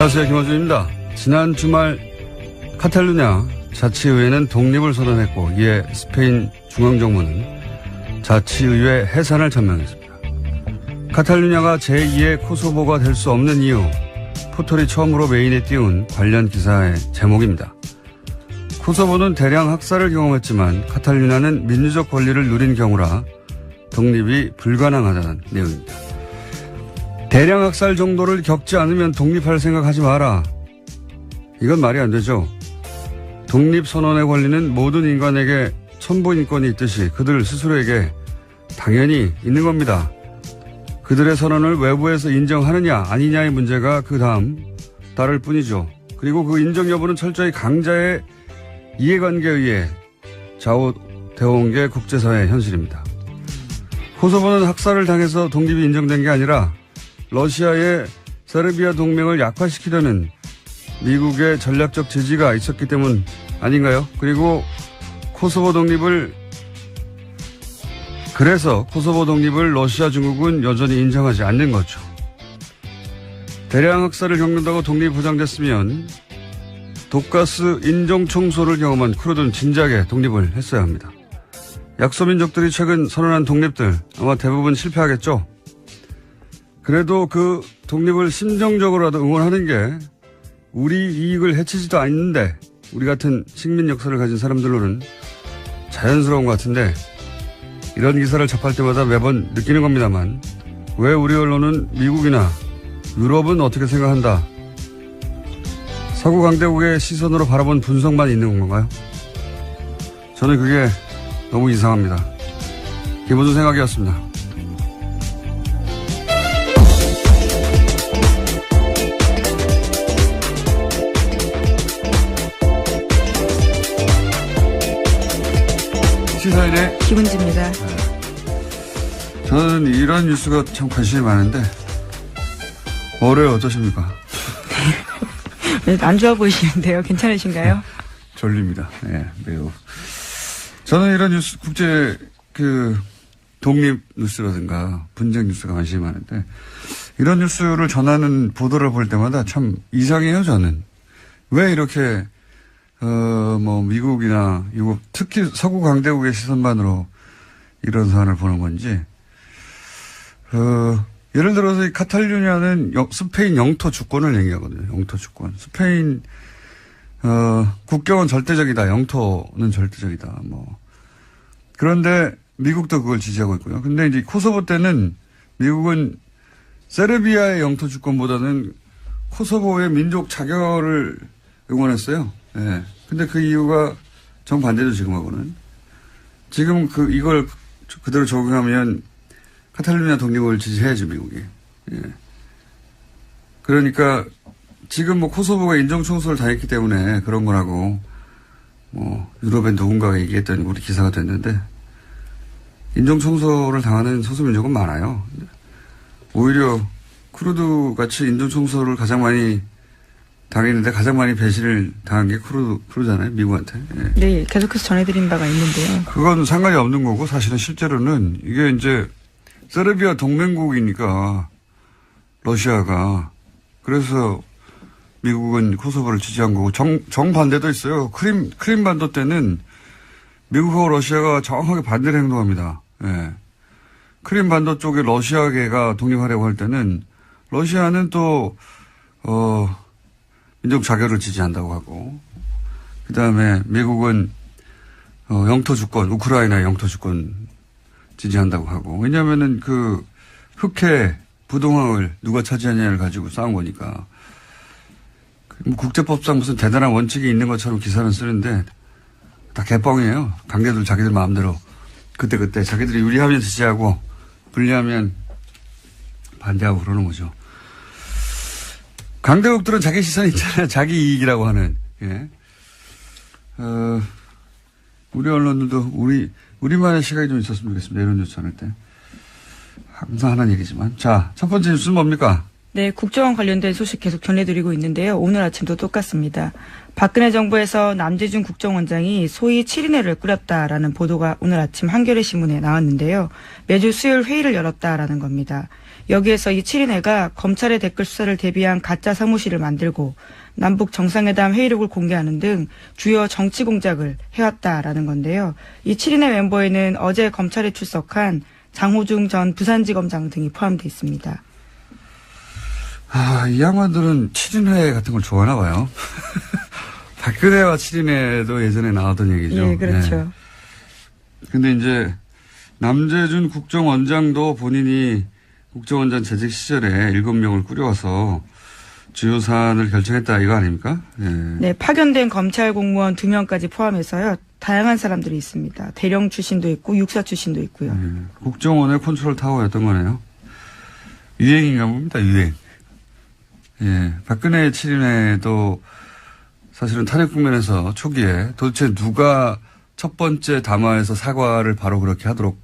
안녕하세요. 김어준입니다. 지난 주말 카탈루냐 자치의회는 독립을 선언했고 이에 스페인 중앙정부는 자치의회 해산을 전면했습니다. 카탈루냐가 제2의 코소보가 될 수 없는 이유, 포털이 처음으로 메인에 띄운 관련 기사의 제목입니다. 코소보는 대량 학살을 경험했지만 카탈루냐는 민주적 권리를 누린 경우라 독립이 불가능하다는 내용입니다. 대량 학살 정도를 겪지 않으면 독립할 생각하지 마라. 이건 말이 안 되죠. 독립선언의 권리는 모든 인간에게 천부인권이 있듯이 그들 스스로에게 당연히 있는 겁니다. 그들의 선언을 외부에서 인정하느냐 아니냐의 문제가 그 다음 따를 뿐이죠. 그리고 그 인정 여부는 철저히 강자의 이해관계에 의해 좌우되어 온 게 국제사회의 현실입니다. 코소보는 학살을 당해서 독립이 인정된 게 아니라 러시아의 세르비아 동맹을 약화시키려는 미국의 전략적 지지가 있었기 때문 아닌가요? 그리고 그래서 코소보 독립을 러시아 중국은 여전히 인정하지 않는 거죠. 대량 학살을 겪는다고 독립이 보장됐으면 독가스 인종 청소를 경험한 쿠르드는 진작에 독립을 했어야 합니다. 약소민족들이 최근 선언한 독립들 아마 대부분 실패하겠죠. 그래도 그 독립을 심정적으로라도 응원하는 게 우리 이익을 해치지도 않는데 우리 같은 식민 역사를 가진 사람들로는 자연스러운 것 같은데 이런 기사를 접할 때마다 매번 느끼는 겁니다만 왜 우리 언론은 미국이나 유럽은 어떻게 생각한다. 서구 강대국의 시선으로 바라본 분석만 있는 건가요? 저는 그게 너무 이상합니다. 김어준 생각이었습니다. 시사인의 김은지입니다. 네. 저는 이런 뉴스가 참 관심이 많은데 올해 어떠십니까? 안 좋아 보이시는데요. 괜찮으신가요? 졸립니다. 네, 매우. 저는 이런 뉴스, 국제 독립 뉴스라든가 분쟁 뉴스가 관심이 많은데 이런 뉴스를 전하는 보도를 볼 때마다 참 이상해요. 저는 왜 이렇게 미국이나 유럽, 특히 서구 강대국의 시선만으로 이런 사안을 보는 건지, 예를 들어서 이 카탈루냐는 스페인 영토 주권을 얘기하거든요. 영토 주권. 스페인, 국경은 절대적이다. 영토는 절대적이다. 그런데 미국도 그걸 지지하고 있고요. 근데 이제 코소보 때는 미국은 세르비아의 영토 주권보다는 코소보의 민족 자결을 응원했어요. 예. 근데 그 이유가 정반대죠, 지금하고는. 지금 이걸 그대로 적용하면 카탈루냐 독립을 지지해야죠, 미국이. 예. 그러니까 지금 코소보가 인종청소를 당했기 때문에 그런 거라고 유럽의 누군가가 얘기했더니 우리 기사가 됐는데 인종청소를 당하는 소수민족은 많아요. 오히려 쿠르드 같이 인종청소를 가장 많이 당했는데 가장 많이 배신을 당한 게 쿠르드잖아요, 미국한테. 예. 네, 계속해서 전해드린 바가 있는데요. 그건 상관이 없는 거고 사실은 실제로는 이게 이제 세르비아 동맹국이니까 러시아가 그래서 미국은 코소보를 지지한 거고 정반대도 있어요. 크림 반도 때는 미국하고 러시아가 정확하게 반대로 행동합니다. 예. 크림 반도 쪽에 러시아계가 독립하려고 할 때는 러시아는 또 민족 자결을 지지한다고 하고, 그 다음에 미국은 영토 주권, 우크라이나의 영토 주권 지지한다고 하고, 왜냐하면은 흑해 부동항을 누가 차지하냐를 가지고 싸운 거니까. 국제법상 무슨 대단한 원칙이 있는 것처럼 기사는 쓰는데 다 개뻥이에요. 강대들 자기들 마음대로 그때 자기들이 유리하면 지지하고 불리하면 반대하고 그러는 거죠. 강대국들은 자기 시선이 있잖아요. 자기 이익이라고 하는. 예. 우리 언론들도 우리만의 시각이 좀 있었으면 좋겠습니다. 이런 뉴스 전할 때. 항상 하는 얘기지만. 자, 첫 번째 뉴스는 뭡니까? 네, 국정원 관련된 소식 계속 전해드리고 있는데요. 오늘 아침도 똑같습니다. 박근혜 정부에서 남재준 국정원장이 소위 7인회를 꾸렸다라는 보도가 오늘 아침 한겨레 신문에 나왔는데요. 매주 수요일 회의를 열었다라는 겁니다. 여기에서 이 7인회가 검찰의 댓글 수사를 대비한 가짜 사무실을 만들고 남북 정상회담 회의록을 공개하는 등 주요 정치 공작을 해왔다라는 건데요. 이 7인회 멤버에는 어제 검찰에 출석한 장호중 전 부산지검장 등이 포함되어 있습니다. 이 양반들은 7인회 같은 걸 좋아하나 봐요. 박근혜와 7인회도 예전에 나왔던 얘기죠. 예, 그렇죠. 근데 이제 남재준 국정원장도 본인이 국정원장 재직 시절에 7명을 꾸려와서 주요 사안을 결정했다 이거 아닙니까? 예. 네, 파견된 검찰 공무원 2명까지 포함해서요. 다양한 사람들이 있습니다. 대령 출신도 있고 육사 출신도 있고요. 국정원의 컨트롤 타워였던 거네요. 유행인가 봅니다. 유행. 예, 박근혜 7인회도 사실은 탄핵 국면에서 초기에 도대체 누가 첫 번째 담화에서 사과를 바로 그렇게 하도록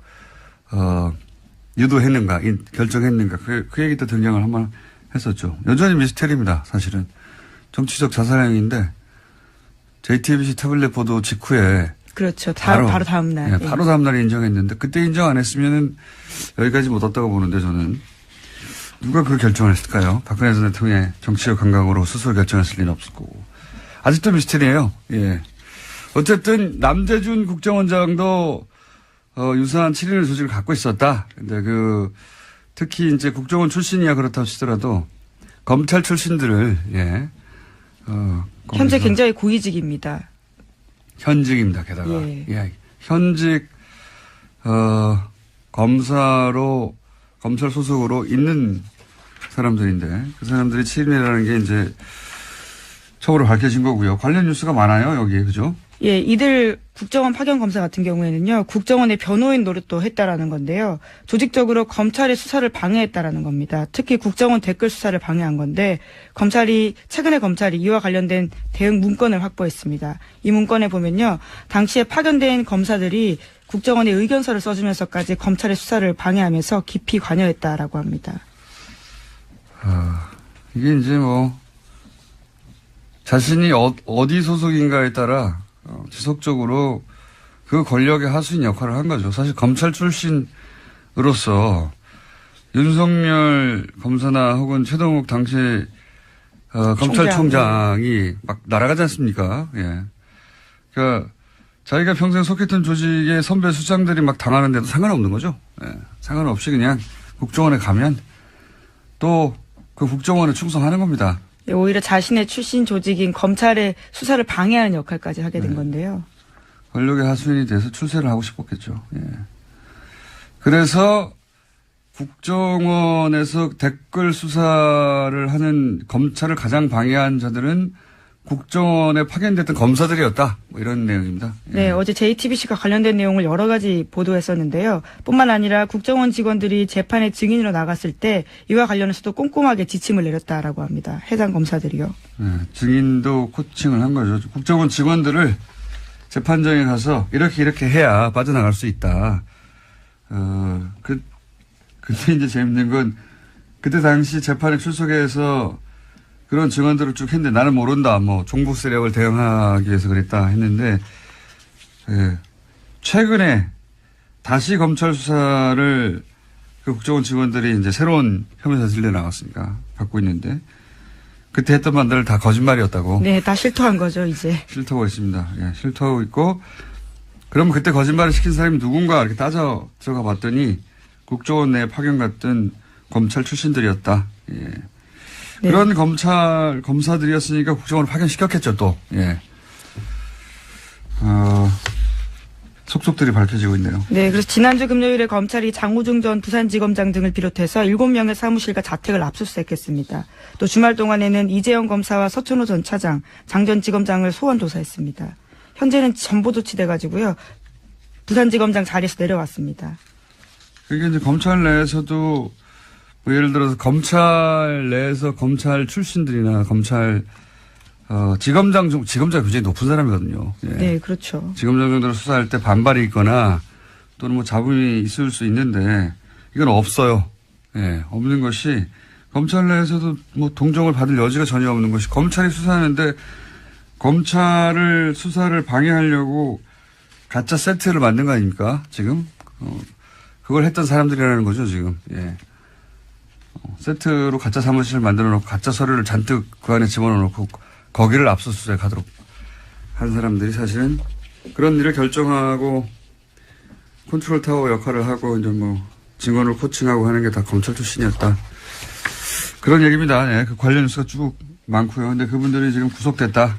유도했는가, 결정했는가 그 얘기도 등장을 한번 했었죠. 여전히 미스테리입니다. 사실은 정치적 자살행위인데 JTBC 태블릿 보도 직후에 그렇죠. 바로 다음 날. 예, 바로 다음 날에 인정했는데 그때 인정 안 했으면은 여기까지 못 왔다고 보는데 저는 누가 그 결정을 했을까요? 박근혜 전 대통령의 정치적 감각으로 스스로 결정했을 리는 없을 거고 아직도 미스테리예요. 예. 어쨌든 남재준 국정원장도 유사한 7인회 조직을 갖고 있었다. 근데 특히 이제 국정원 출신이야 그렇다고 치더라도 검찰 출신들을 현재 굉장히 고위직입니다. 현직입니다. 게다가 예. 현직 검찰 소속으로 있는 사람들인데 그 사람들이 7인회라는 게 이제 처음으로 밝혀진 거고요. 관련 뉴스가 많아요 여기에 그죠? 예, 이들 국정원 파견 검사 같은 경우에는요, 국정원의 변호인 노릇도 했다라는 건데요. 조직적으로 검찰의 수사를 방해했다라는 겁니다. 특히 국정원 댓글 수사를 방해한 건데, 최근에 검찰이 이와 관련된 대응 문건을 확보했습니다. 이 문건에 보면요, 당시에 파견된 검사들이 국정원의 의견서를 써주면서까지 검찰의 수사를 방해하면서 깊이 관여했다라고 합니다. 이게 이제 자신이 어디 소속인가에 따라 지속적으로 그 권력의 하수인 역할을 한 거죠. 사실 검찰 출신으로서 윤석열 검사나 혹은 최동욱 당시 검찰총장이 막 날아가지 않습니까? 예. 그러니까 자기가 평생 속했던 조직의 선배 수장들이 막 당하는데도 상관없는 거죠. 예. 상관없이 그냥 국정원에 가면 또 그 국정원에 충성하는 겁니다. 네, 오히려 자신의 출신 조직인 검찰의 수사를 방해하는 역할까지 하게 된 건데요. 권력의 하수인이 돼서 출세를 하고 싶었겠죠. 예. 그래서 국정원에서 댓글 수사를 하는 검찰을 가장 방해한 자들은 국정원에 파견됐던 검사들이었다. 이런 내용입니다. 예. 네, 어제 JTBC가 관련된 내용을 여러 가지 보도했었는데요. 뿐만 아니라 국정원 직원들이 재판에 증인으로 나갔을 때 이와 관련해서도 꼼꼼하게 지침을 내렸다라고 합니다. 해당 검사들이요. 네, 증인도 코칭을 한 거죠. 국정원 직원들을 재판장에 가서 이렇게 해야 빠져나갈 수 있다. 그때 이제 재밌는 건 그때 당시 재판에 출석해서 그런 증언들을 쭉 했는데 나는 모른다. 종북 세력을 대응하기 위해서 그랬다 했는데 최근에 다시 검찰 수사를 그 국정원 직원들이 이제 새로운 혐의 사실에 나왔으니까 받고 있는데 그때 했던 말들 다 거짓말이었다고. 네, 다 실토한 거죠 이제. 실토하고 있습니다. 예, 실토하고 있고 그럼 그때 거짓말을 시킨 사람이 누군가 이렇게 따져 들어가 봤더니 국정원 내에 파견 갔던 검찰 출신들이었다. 예. 네. 그런 검사들이었으니까 국정원을 파견시켰겠죠, 또. 예. 속속들이 밝혀지고 있네요. 네, 그래서 지난주 금요일에 검찰이 장호중 전 부산지검장 등을 비롯해서 7명의 사무실과 자택을 압수수색했습니다. 또 주말 동안에는 이재영 검사와 서천호 전 차장, 장 전 지검장을 소환 조사했습니다. 현재는 전보 조치돼가지고요. 부산지검장 자리에서 내려왔습니다. 그게 이제 검찰 내에서도 예를 들어서 검찰 내에서 검찰 출신들이나 지검장이 굉장히 높은 사람이거든요. 예. 네, 그렇죠. 지검장 정도로 수사할 때 반발이 있거나 또는 잡음이 있을 수 있는데 이건 없어요. 예, 없는 것이 검찰 내에서도 동정을 받을 여지가 전혀 없는 것이 검찰이 수사하는데 검찰을 수사를 방해하려고 가짜 세트를 만든 거 아닙니까? 지금 그걸 했던 사람들이라는 거죠, 지금. 예. 세트로 가짜 사무실을 만들어 놓고 가짜 서류를 잔뜩 그 안에 집어넣어 놓고 거기를 압수수색하도록 한 사람들이 사실은 그런 일을 결정하고 컨트롤 타워 역할을 하고 이제 뭐 증언을 코칭하고 하는 게 다 검찰 출신이었다. 그런 얘기입니다. 네, 그 관련 뉴스가 쭉 많고요. 근데 그분들이 지금 구속됐다.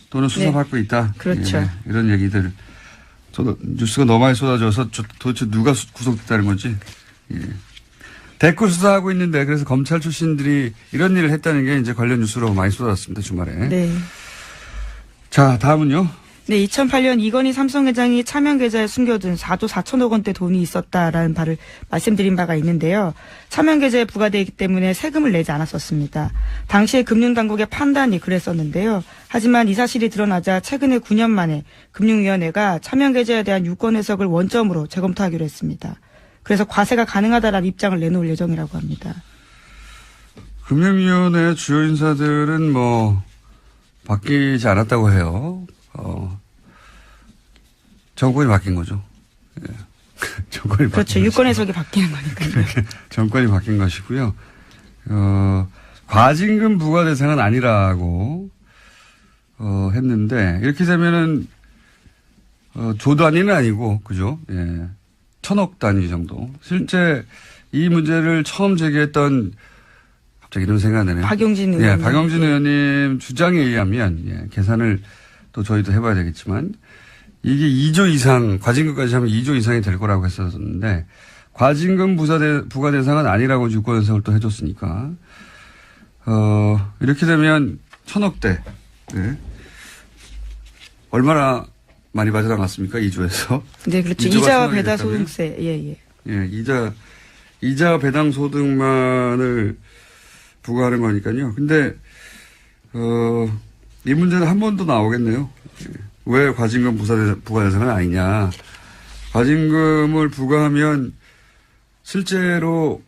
또는 수사받고 있다. 그렇죠. 예, 이런 얘기들. 저도 뉴스가 너무 많이 쏟아져서 도대체 누가 구속됐다는 건지. 예. 댓글 수사하고 있는데 그래서 검찰 출신들이 이런 일을 했다는 게 이제 관련 뉴스로 많이 쏟아졌습니다. 주말에. 네. 자, 다음은요. 네, 2008년 이건희 삼성 회장이 차명 계좌에 숨겨둔 4조 4천억 원대 돈이 있었다라는 바를 말씀드린 바가 있는데요. 차명 계좌에 부과되기 때문에 세금을 내지 않았었습니다. 당시에 금융당국의 판단이 그랬었는데요. 하지만 이 사실이 드러나자 최근에 9년 만에 금융위원회가 차명 계좌에 대한 유권 해석을 원점으로 재검토하기로 했습니다. 그래서 과세가 가능하다라는 입장을 내놓을 예정이라고 합니다. 금융위원회 주요 인사들은 뭐 바뀌지 않았다고 해요. 정권이 바뀐 거죠. 예. 정권이 그렇죠. 바뀐 유권 해석이 바뀌는 거니까요. 정권이 바뀐 것이고요. 과징금 부과 대상은 아니라고 했는데 이렇게 되면은 조 단위는 아니고 그죠? 예. 1,000억 단위 정도. 실제 이 문제를 처음 제기했던 갑자기 이런 생각이 나네요. 박용진 예, 의원님. 박용진 의원님 주장에 의하면 예, 계산을 또 저희도 해봐야 되겠지만 이게 2조 이상 과징금까지 하면 2조 이상이 될 거라고 했었는데 과징금 부과 대상은 아니라고 유권 해석을 또 해줬으니까 이렇게 되면 1,000억대 예. 얼마나 많이 빠져나갔습니까? 2조에서. 네, 그렇죠. 이자와 배당 소득세. 예. 예, 이자 배당 소득만을 부과하는 거니까요. 근데 이 문제는 한 번 더 나오겠네요. 왜 과징금 부과 대상은 아니냐. 과징금을 부과하면 실제로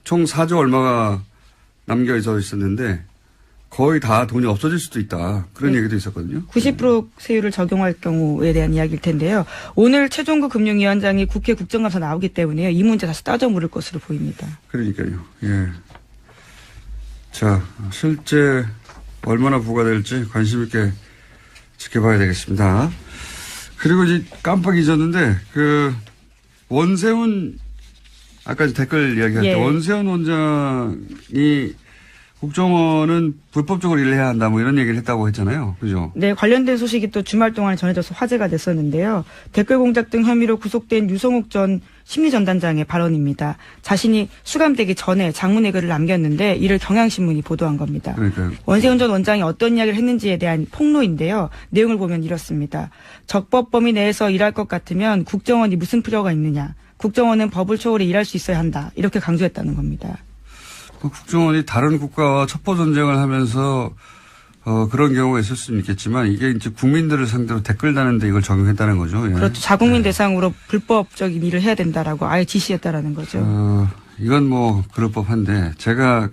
총 4조 얼마가 남겨져 있었는데 거의 다 돈이 없어질 수도 있다. 그런 얘기도 있었거든요. 90% 세율을 적용할 경우에 대한 이야기일 텐데요. 오늘 최종구 금융위원장이 국회 국정감사 나오기 때문에요. 이 문제 다시 따져 물을 것으로 보입니다. 그러니까요. 예. 자, 실제 얼마나 부과될지 관심 있게 지켜봐야 되겠습니다. 그리고 이제 깜빡 잊었는데 원세훈 아까 댓글 이야기할 때 원세훈 원장이 국정원은 불법적으로 일을 해야 한다 뭐 이런 얘기를 했다고 했잖아요. 그죠? 네, 관련된 소식이 또 주말 동안에 전해져서 화제가 됐었는데요. 댓글 공작 등 혐의로 구속된 유성욱 전 심리전단장의 발언입니다. 자신이 수감되기 전에 장문의 글을 남겼는데 이를 경향신문이 보도한 겁니다. 그러니까요. 원세훈 전 원장이 어떤 이야기를 했는지에 대한 폭로인데요. 내용을 보면 이렇습니다. 적법 범위 내에서 일할 것 같으면 국정원이 무슨 필요가 있느냐. 국정원은 법을 초월해 일할 수 있어야 한다. 이렇게 강조했다는 겁니다. 국정원이 다른 국가와 첩보 전쟁을 하면서 그런 경우가 있을 수는 있겠지만 이게 이제 국민들을 상대로 댓글 다는데 이걸 적용했다는 거죠. 예. 그렇죠. 자국민 대상으로 불법적인 일을 해야 된다라고 아예 지시했다라는 거죠. 이건 뭐 그럴 법한데 제가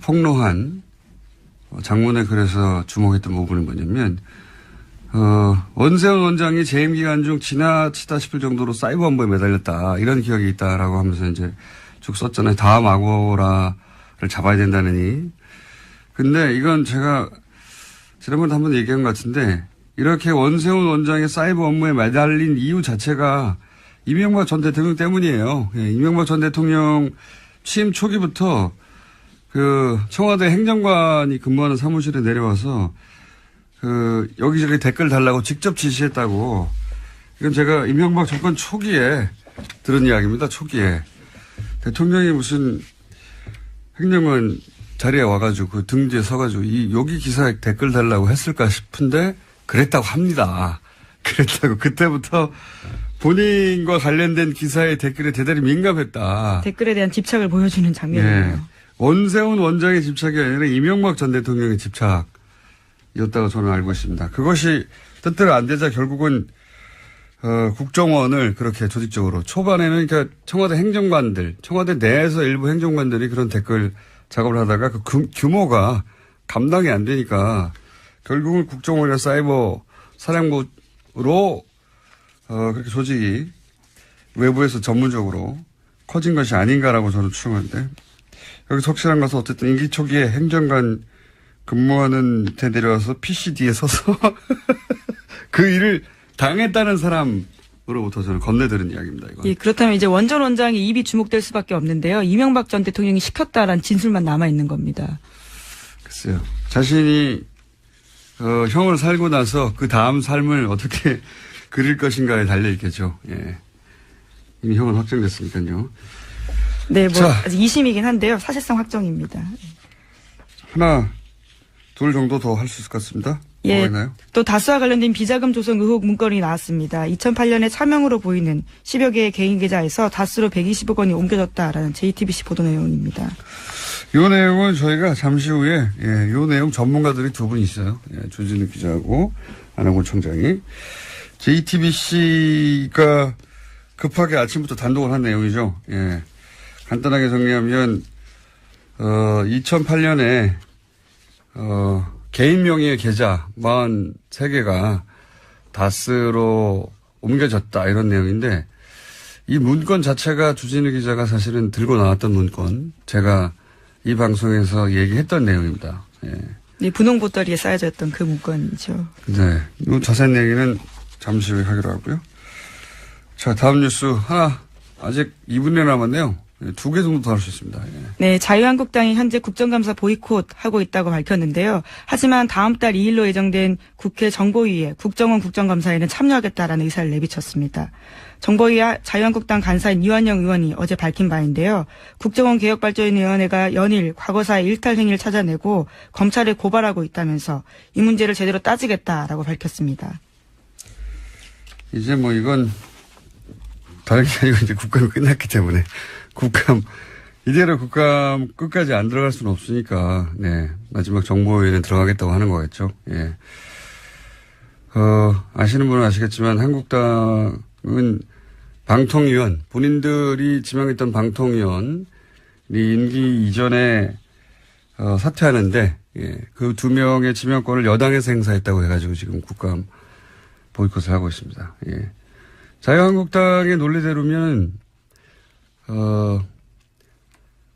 폭로한 장문에 그래서 주목했던 부분은 뭐냐면 원세훈 원장이 재임 기간 중 지나치다 싶을 정도로 사이버 업무에 매달렸다 이런 기억이 있다라고 하면서 이제 쭉 썼잖아요. 다음 아고라를 잡아야 된다느니. 근데 이건 제가 지난번에 한번 얘기한 것 같은데 이렇게 원세훈 원장의 사이버 업무에 매달린 이유 자체가 이명박 전 대통령 때문이에요. 예, 이명박 전 대통령 취임 초기부터 청와대 행정관이 근무하는 사무실에 내려와서 여기저기 댓글 달라고 직접 지시했다고. 이건 제가 이명박 정권 초기에 들은 이야기입니다. 초기에. 대통령이 무슨 행정관 자리에 와가지고 등 뒤에 서가지고 여기 기사에 댓글 달라고 했을까 싶은데 그랬다고 합니다. 그랬다고. 그때부터 본인과 관련된 기사의 댓글에 대단히 민감했다. 댓글에 대한 집착을 보여주는 장면이에요. 네. 원세훈 원장의 집착이 아니라 이명박 전 대통령의 집착이었다고 저는 알고 있습니다. 그것이 뜻대로 안 되자 결국은 국정원을 그렇게 조직적으로 초반에는 그러니까 청와대 행정관들, 청와대 내에서 일부 행정관들이 그런 댓글 작업을 하다가 그 규모가 감당이 안 되니까 결국은 국정원이나 사이버 사령부로 그렇게 조직이 외부에서 전문적으로 커진 것이 아닌가라고 저는 추정하는데 여기 석실한 것은 어쨌든 임기 초기에 행정관 근무하는 데 내려와서 PCD에 서서 그 일을 당했다는 사람으로부터 저는 건네들은 이야기입니다. 이건. 예, 그렇다면 이제 원전 원장의 입이 주목될 수밖에 없는데요. 이명박 전 대통령이 시켰다라는 진술만 남아 있는 겁니다. 글쎄요. 자신이 형을 살고 나서 그 다음 삶을 어떻게 그릴 것인가에 달려 있겠죠. 예. 이미 형은 확정됐으니까요. 네, 뭐 자. 아직 2심이긴 한데요. 사실상 확정입니다. 하나, 둘 정도 더 할 수 있을 것 같습니다. 예, 뭐가 있나요? 또 다스와 관련된 비자금 조성 의혹 문건이 나왔습니다. 2008년에 차명으로 보이는 10여 개의 개인 계좌에서 다스로 120억 원이 옮겨졌다라는 JTBC 보도 내용입니다. 이 내용은 저희가 잠시 후에 이 내용 전문가들이 두 분 있어요. 조진우 기자하고 안홍근 총장이. JTBC가 급하게 아침부터 단독을 한 내용이죠. 예. 간단하게 정리하면 2008년에 개인 명의의 계좌 43개가 다스로 옮겨졌다 이런 내용인데 이 문건 자체가 주진우 기자가 사실은 들고 나왔던 문건 제가 이 방송에서 얘기했던 내용입니다. 예. 네, 분홍 보따리에 쌓여져 있던 그 문건이죠. 네. 이 자세한 얘기는 잠시 후에 하기로 하고요. 자, 다음 뉴스 하나 아직 2분이 남았네요. 2개 정도 더 할 수 있습니다. 예. 네, 자유한국당이 현재 국정감사 보이콧하고 있다고 밝혔는데요. 하지만 다음 달 2일로 예정된 국회 정보위에 국정원 국정감사에는 참여하겠다라는 의사를 내비쳤습니다. 정보위 자유한국당 간사인 이완영 의원이 어제 밝힌 바인데요. 국정원 개혁발전위원회가 연일 과거사의 일탈 행위를 찾아내고 검찰에 고발하고 있다면서 이 문제를 제대로 따지겠다라고 밝혔습니다. 이제 뭐 이건 다른 게 아니고 이제 국감이 끝났기 때문에 이대로 국감 끝까지 안 들어갈 수는 없으니까, 네. 마지막 정보위에는 들어가겠다고 하는 거겠죠. 예. 아시는 분은 아시겠지만 한국당은 방통위원, 본인들이 지명했던 방통위원이 임기 이전에, 사퇴하는데, 예. 그 2명의 지명권을 여당에서 행사했다고 해가지고 지금 국감 보이콧을 하고 있습니다. 예. 자유한국당의 논리대로면,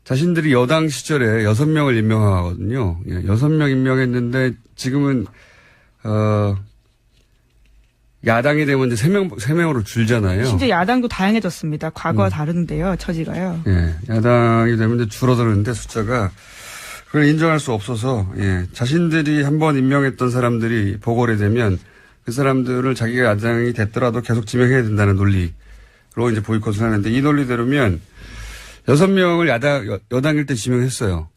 자신들이 여당 시절에 6명을 임명하거든요. 예, 6명 임명했는데 지금은, 야당이 되면 이제 3명으로 줄잖아요. 심지어 야당도 다양해졌습니다. 과거와 다른데요, 처지가요. 예, 야당이 되면 이제 줄어드는데 숫자가 그걸 인정할 수 없어서, 예, 자신들이 한번 임명했던 사람들이 보궐이 되면 그 사람들을 자기가 야당이 됐더라도 계속 지명해야 된다는 논리로 이제 보이콧을 하는데 이 논리대로면 6명을 여당일 때 지명했어요.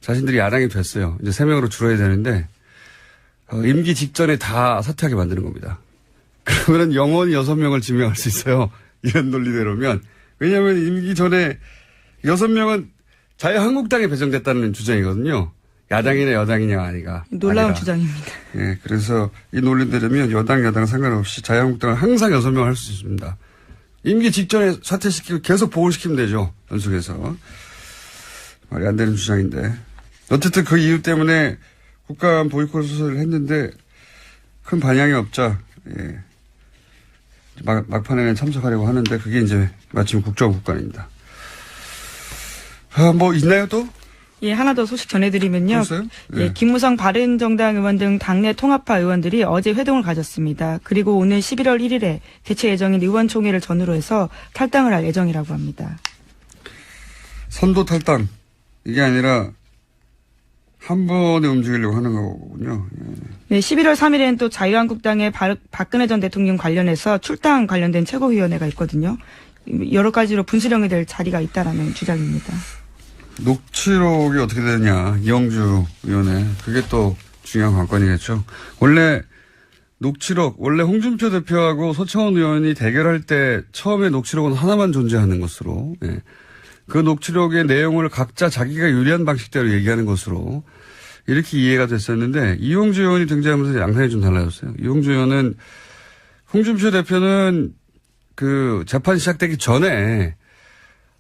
자신들이 야당이 됐어요. 이제 3명으로 줄어야 되는데, 임기 직전에 다 사퇴하게 만드는 겁니다. 그러면은 영원히 6명을 지명할 수 있어요. 이런 논리대로면. 왜냐하면 임기 전에 6명은 자유한국당에 배정됐다는 주장이거든요. 야당이냐 여당이냐 아니가. 놀라운 아니라. 주장입니다. 예, 그래서 이 논리대로면 여당 상관없이 자유한국당은 항상 6명을 할 수 있습니다. 임기 직전에 사퇴시키고 계속 보궐시키면 되죠. 연속해서. 말이 안 되는 주장인데. 어쨌든 그 이유 때문에 국감 보이콧을 했는데 큰 반향이 없자, 예. 막판에는 참석하려고 하는데 그게 이제 마침 국정국감입니다. 뭐 있나요 또? 예, 하나 더 소식 전해드리면요. 네. 예, 김무성 바른정당 의원 등 당내 통합파 의원들이 어제 회동을 가졌습니다. 그리고 오늘 11월 1일에 개최 예정인 의원총회를 전후로 해서 탈당을 할 예정이라고 합니다. 선도 탈당. 이게 아니라 한 번에 움직이려고 하는 거군요. 예. 네, 11월 3일에는 또 자유한국당의 박근혜 전 대통령 관련해서 출당 관련된 최고위원회가 있거든요. 여러 가지로 분수령이 될 자리가 있다라는 주장입니다. 녹취록이 어떻게 되느냐. 이영주 의원의. 그게 또 중요한 관건이겠죠. 원래 홍준표 대표하고 서청원 의원이 대결할 때 처음에 녹취록은 하나만 존재하는 것으로, 예. 그 녹취록의 내용을 각자 자기가 유리한 방식대로 얘기하는 것으로 이렇게 이해가 됐었는데 이용주 의원이 등장하면서 양상이 좀 달라졌어요. 이용주 의원은 홍준표 대표는 그 재판 시작되기 전에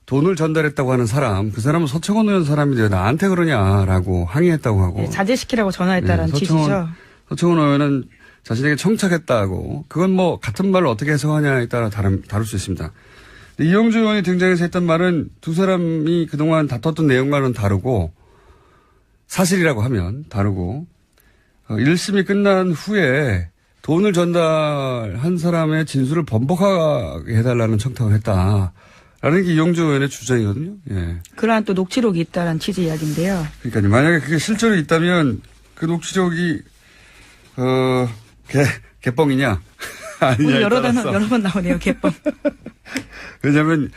돈을 전달했다고 하는 사람, 그 사람은 서청원 의원 사람인데 왜 나한테 그러냐라고 항의했다고 하고. 네, 자제시키라고 전화했다라는 취지죠. 서청원 의원은 자신에게 청착했다고. 그건 뭐 같은 말을 어떻게 해석하냐에 따라 다를 수 있습니다. 이용주 의원이 등장해서 했던 말은 두 사람이 그동안 다퉜던 내용과는 다르고 사실이라고 하면 다르고 1심이 끝난 후에 돈을 전달한 사람의 진술을 번복하게 해달라는 청탁을 했다라는 게 이용주 의원의 주장이거든요. 예. 그러한 또 녹취록이 있다는 취지 이야기인데요. 그러니까 만약에 그게 실제로 있다면 그 녹취록이 개뻥이냐 아니냐에 여러 따라서 번 나오네요. 개뻥. 왜냐하면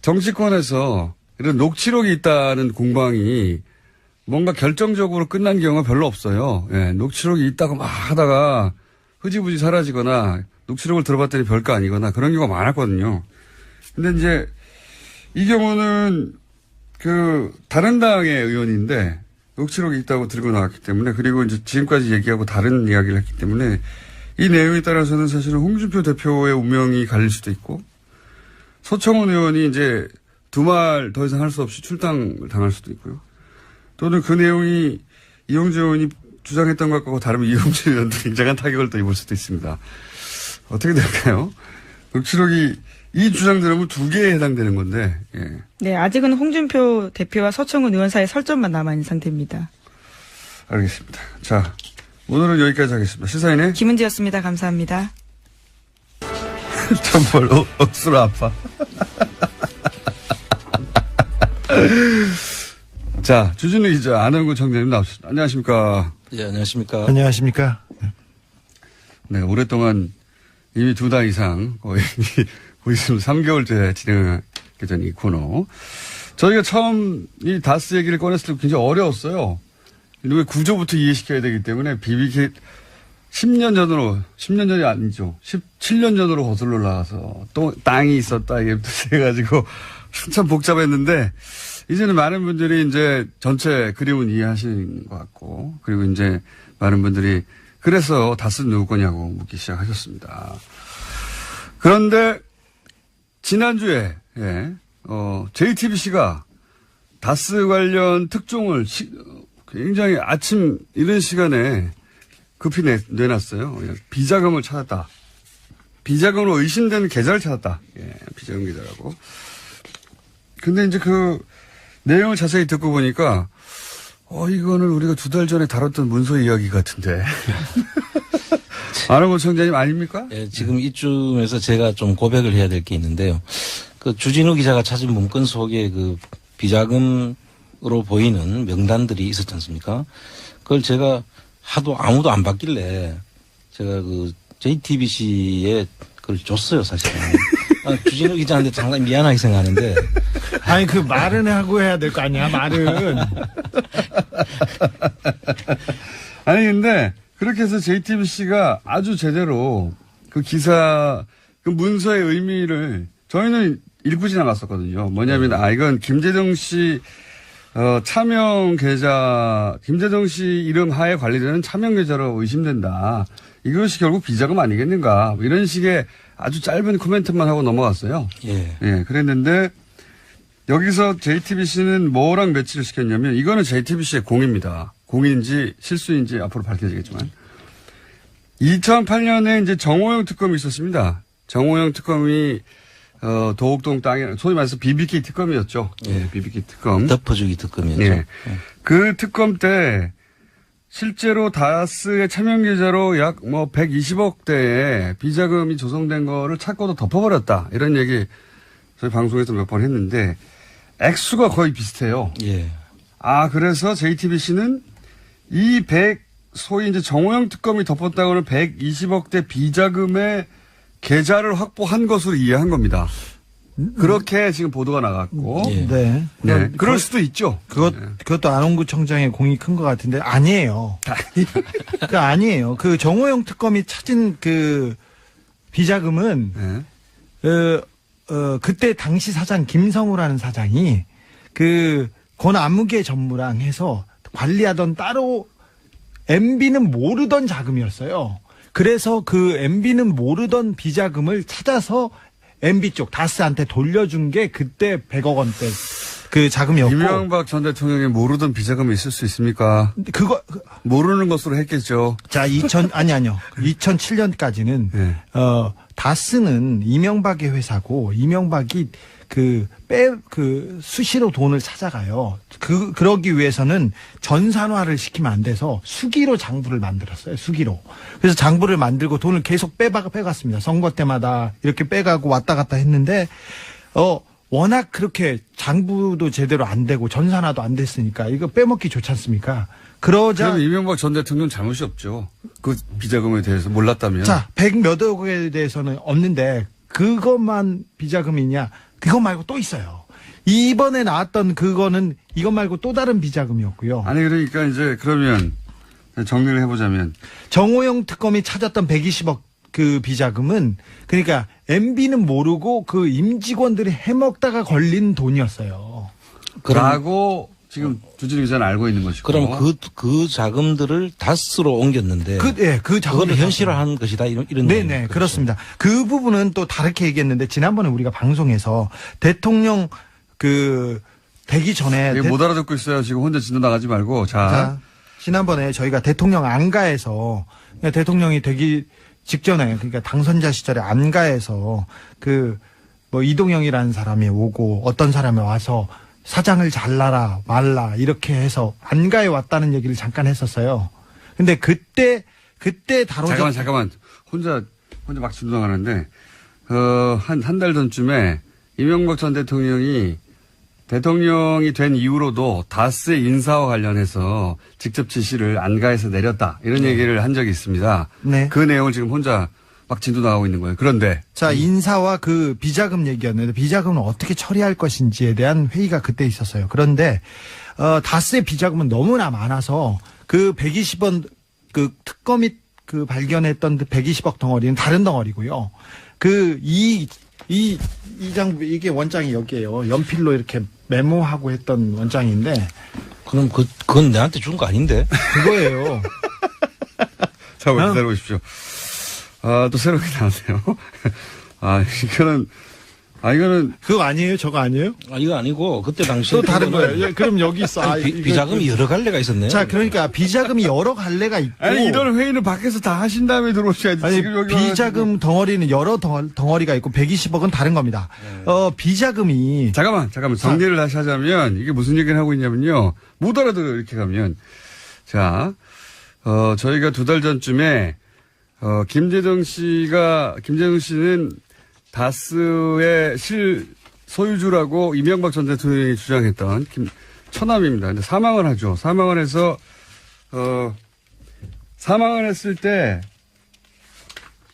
정치권에서 이런 녹취록이 있다는 공방이 뭔가 결정적으로 끝난 경우가 별로 없어요. 예, 녹취록이 있다고 막 하다가 흐지부지 사라지거나 녹취록을 들어봤더니 별거 아니거나 그런 경우가 많았거든요. 근데 이제 이 경우는 다른 당의 의원인데 녹취록이 있다고 들고 나왔기 때문에 그리고 이제 지금까지 얘기하고 다른 이야기를 했기 때문에 이 내용에 따라서는 사실은 홍준표 대표의 운명이 갈릴 수도 있고 서청원 의원이 이제 두 말 더 이상 할 수 없이 출당을 당할 수도 있고요. 또는 그 내용이 이용주 의원이 주장했던 것과 다르면 이용주 의원도 굉장한 타격을 또 입을 수도 있습니다. 어떻게 될까요? 녹취록이 이 주장 들으면 두 개에 해당되는 건데. 예. 네, 아직은 홍준표 대표와 서청원 의원 사이의 설전만 남아있는 상태입니다. 알겠습니다. 자, 오늘은 여기까지 하겠습니다. 시사인의 김은지였습니다. 감사합니다. 정말 억수로 아파. 자, 주진우 기자, 안원구 청장님 나오셨습니다. 안녕하십니까. 예, 안녕하십니까. 안녕하십니까. 네, 오랫동안 이미 2달 이상 거의 3개월째 진행하게 된 이 코너. 저희가 처음 이 다스 얘기를 꺼냈을 때 굉장히 어려웠어요. 왜 구조부터 이해시켜야 되기 때문에 BBK 10년 전이 아니죠. 17년 전으로 거슬러 나가서 또 땅이 있었다 이게부터 해가지고 참 복잡했는데 이제는 많은 분들이 이제 전체 그림은 이해하시는 것 같고 그리고 이제 많은 분들이 그래서 다스는 누구 거냐고 묻기 시작하셨습니다. 그런데 지난주에 JTBC가 다스 관련 특종을 굉장히 아침 이른 시간에 급히 내놨어요. 비자금을 찾았다. 비자금으로 의심되는 계좌를 찾았다. 예, 비자금 계좌라고. 근데 이제 그 내용을 자세히 듣고 보니까 이거는 우리가 2달 전에 다뤘던 문서 이야기 같은데. 안원구 청장님 아닙니까? 예, 지금 이쯤에서 제가 좀 고백을 해야 될 게 있는데요. 그 주진우 기자가 찾은 문건 속에 그 비자금으로 보이는 명단들이 있었지 않습니까? 그걸 제가 하도 아무도 안 받길래 제가 그 JTBC에 그걸 줬어요, 사실은. 주진우 기자한테 상당히 미안하게 생각하는데. 아니, 그 말은 하고 해야 될 거 아니야, 말은. 아니, 근데 그렇게 해서 JTBC가 아주 제대로 그 기사, 그 문서의 의미를 저희는 읽고 지나갔었거든요. 뭐냐면, 이건 김재정 씨, 차명 계좌, 김재정 씨 이름 하에 관리되는 차명 계좌로 의심된다. 이것이 결국 비자금 아니겠는가. 뭐 이런 식의 아주 짧은 코멘트만 하고 넘어갔어요. 예. 예, 그랬는데, 여기서 JTBC는 뭐랑 매치를 시켰냐면, 이거는 JTBC의 공입니다. 공인지 실수인지 앞으로 밝혀지겠지만. 2008년에 이제 정호영 특검이 있었습니다. 정호영 특검이, 도곡동 땅에, 소위 말해서 BBK 특검이었죠. 예, BBK 특검. 덮어주기 특검이었죠. 예. 예. 그 특검 때, 실제로 다스의 차명 계좌로 약 120억 대의 비자금이 조성된 거를 찾고도 덮어버렸다. 이런 얘기 저희 방송에서 몇 번 했는데 액수가 거의 비슷해요. 예. 그래서 JTBC는 이 소위 이제 정호영 특검이 덮었다고는 120억 대 비자금의 계좌를 확보한 것으로 이해한 겁니다. 그렇게 지금 보도가 나갔고. 예. 네. 네. 그럴 수도 있죠. 그것도 안원구 청장의 공이 큰 것 같은데, 아니에요. 그 아니에요. 그 정호영 특검이 찾은 그 비자금은, 네. 그때 당시 사장 김성우라는 사장이 그 권아무개 전무랑 해서 관리하던 따로 MB는 모르던 자금이었어요. 그래서 그 MB는 모르던 비자금을 찾아서 MB 쪽 다스한테 돌려준 게 그때 100억 원대 그 자금이었고. 이명박 전 대통령이 모르던 비자금이 있을 수 있습니까? 모르는 것으로 했겠죠. 자, 아니요. 2007년까지는, 네. 다스는 이명박의 회사고 이명박이 수시로 돈을 찾아가요. 그러기 위해서는 전산화를 시키면 안 돼서 수기로 장부를 만들었어요. 수기로. 그래서 장부를 만들고 돈을 계속 빼갔습니다. 선거 때마다 이렇게 빼가고 왔다 갔다 했는데, 워낙 그렇게 장부도 제대로 안 되고 전산화도 안 됐으니까 이거 빼먹기 좋지 않습니까? 그러자. 그럼 이명박 전 대통령 잘못이 없죠. 그 비자금에 대해서 몰랐다면. 자, 100몇억 원에 대해서는 없는데 그것만 비자금이냐? 그거 말고 또 있어요. 이번에 나왔던 그거는 이것 말고 또 다른 비자금이었고요. 아니 그러니까 이제 그러면 정리를 해보자면 정호영 특검이 찾았던 120억 그 비자금은 그러니까 MB는 모르고 그 임직원들이 해먹다가 걸린 돈이었어요. 라고 지금 주진우 기자는 알고 있는 것이고. 그럼 그 자금들을 다스로 옮겼는데. 그 자금을 그걸 현실화한 것이다. 이런. 네네, 그렇죠. 그렇습니다. 그 부분은 또 다르게 얘기했는데, 지난번에 우리가 방송에서 대통령 되기 전에. 못 알아듣고 있어요. 지금 혼자 진도 나가지 말고. 자, 지난번에 저희가 대통령 안가에서, 대통령이 되기 직전에, 그러니까 당선자 시절에 안가에서 이동영이라는 사람이 오고 어떤 사람이 와서 사장을 잘라라 말라 이렇게 해서 안가에 왔다는 얘기를 잠깐 했었어요. 근데 그때 잠깐만. 혼자 막 진도 나가는데, 한 달 전쯤에 이명박 전 대통령이 된 이후로도 다스의 인사와 관련해서 직접 지시를 안가에서 내렸다. 이런 얘기를 한 적이 있습니다. 네. 그 내용을 지금 혼자 막 진도 나가고 있는 거예요. 그런데. 자, 인사와 그 비자금 얘기였는데 비자금은 어떻게 처리할 것인지에 대한 회의가 그때 있었어요. 그런데, 다스의 비자금은 너무나 많아서 그 120원 그 특검이 발견했던 그 120억 덩어리는 다른 덩어리고요. 이 장부, 이게 원장이 여기에요. 연필로 이렇게 메모하고 했던 원장인데. 그럼 그건 내한테 준 거 아닌데? 그거예요. 잠깐만 기다려보십시오. 또 새롭게 나왔네요. 이거는. 그거 아니에요? 저거 아니에요? 이거 아니고, 그때 당시에. 또 다른 거예요. 그럼 여기 있어. 비자금이 여러 갈래가 있었네요. 자, 그러니까 비자금이 여러 갈래가 있고. 아니, 이런 회의는 밖에서 다 하신 다음에 들어오셔야지. 아니, 지금 여기 비자금 덩어리는 여러 덩어리가 있고 120억은 다른 겁니다. 비자금이. 잠깐만. 정리를 다시 하자면, 이게 무슨 얘기를 하고 있냐면요. 못 알아들어요, 이렇게 가면. 자, 저희가 2달 전쯤에, 김재정 씨는 다스의 소유주라고 이명박 전 대통령이 주장했던 처남입니다. 근데 사망을 하죠. 사망을 해서, 사망을 했을 때,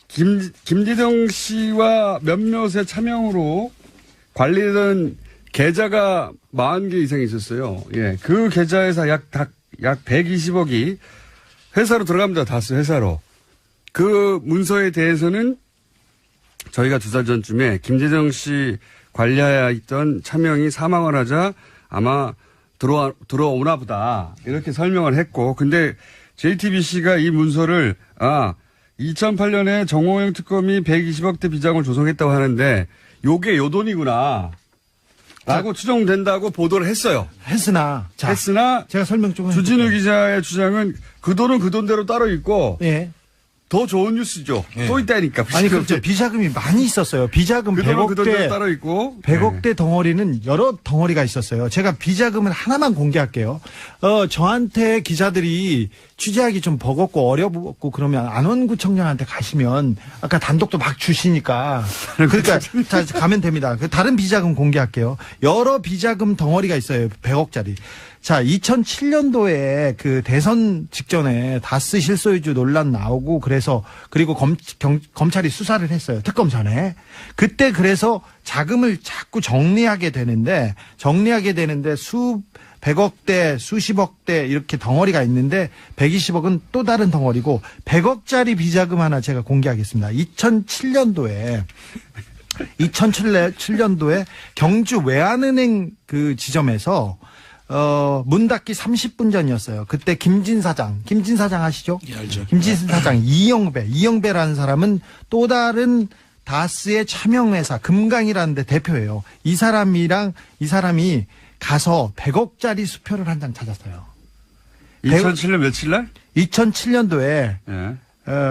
김재정 씨와 몇몇의 차명으로 관리되던 계좌가 40개 이상 있었어요. 예. 그 계좌에서 약 120억이 회사로 들어갑니다. 다스 회사로. 그 문서에 대해서는 저희가 2달 전쯤에 김재정 씨 관리하에 있던 차명이 사망을 하자 아마 들어오나 보다. 이렇게 설명을 했고, 근데 JTBC가 이 문서를, 2008년에 정호영 특검이 120억대 비자금을 조성했다고 하는데, 요게 요 돈이구나. 라고 추정된다고 보도를 했어요. 했으나 제가 설명 좀 주진우 기자의 주장은 그 돈은 그 돈대로 따로 있고, 예. 더 좋은 뉴스죠. 또 있다니까. 아니, 그렇죠. 비자금이 많이 있었어요. 비자금 100억대 따로 있고. 100억대 덩어리는 여러 덩어리가 있었어요. 제가 비자금을 하나만 공개할게요. 저한테 기자들이 취재하기 좀 버겁고 어렵고 그러면 안원구청장한테 가시면 아까 단독도 막 주시니까 그러니까 자, 가면 됩니다. 다른 비자금 공개할게요. 여러 비자금 덩어리가 있어요. 100억짜리. 자, 2007년도에 그 대선 직전에 다스 실소유주 논란 나오고 그리고 검찰이 수사를 했어요. 특검 전에. 그때 그래서 자금을 자꾸 정리하게 되는데 백억대, 수십억대 이렇게 덩어리가 있는데 120억은 또 다른 덩어리고 100억짜리 비자금 하나 제가 공개하겠습니다. 2007년도에 경주 외환은행 그 지점에서 문 닫기 30분 전이었어요. 그때 김진 사장 아시죠? 예, 알죠. 김진 사장 이영배라는 사람은 또 다른 다스의 차명회사 금강이라는 데 대표예요. 이 사람이 가서 100억짜리 수표를 한 장 찾았어요. 2007년 며칠 날? 2007년도에 예.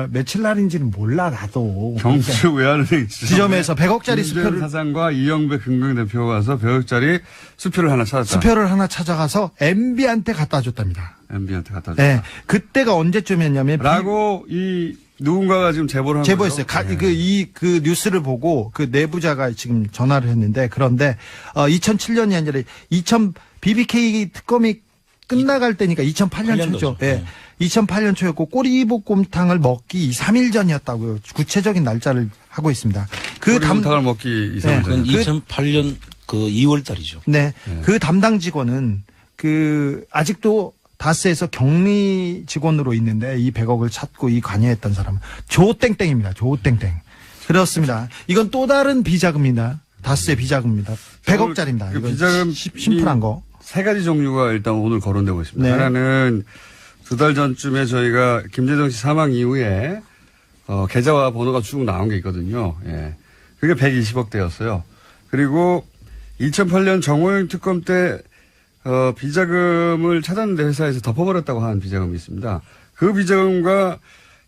며칠 날인지는 몰라 나도. 경주 외환은행 지점에서 100억짜리 김재현 수표를 사장과 이영배 금융대표가 가서 100억짜리 수표를 하나 찾았다. 수표를 하나 찾아가서 MB한테 갖다 줬답니다. MB한테 갖다 줬다. 네, 그때가 언제쯤이었냐면 라고 이 누군가가 지금 제보를 한 제보했어요. 거죠. 그 뉴스를 보고 그 내부자가 지금 전화를 했는데 그런데 2007년이 아니라 BBK 특검이 끝나갈 때니까 2008년 초죠. 예. 2008년 초였고 꼬리볶음탕을 먹기 3일 전이었다고요. 구체적인 날짜를 하고 있습니다. 꼬리볶음탕을 먹기 2-3일 그건 전. 2008년 그 2월 달이죠. 네. 그 담당 직원은 아직도 다스에서 격리 직원으로 있는데 이 100억을 찾고 이 관여했던 사람은 조땡땡입니다. 조땡땡. 그렇습니다. 이건 또 다른 비자금입니다. 다스의 비자금입니다. 100억짜리입니다. 그 비자금 심플한 거. 세 가지 종류가 일단 오늘 거론되고 있습니다. 네. 하나는 2달 전쯤에 저희가 김재정 씨 사망 이후에 계좌와 번호가 쭉 나온 게 있거든요. 예. 그게 120억대였어요. 그리고 2008년 정호영 특검 때 비자금을 찾았는데 회사에서 덮어버렸다고 하는 비자금이 있습니다. 그 비자금과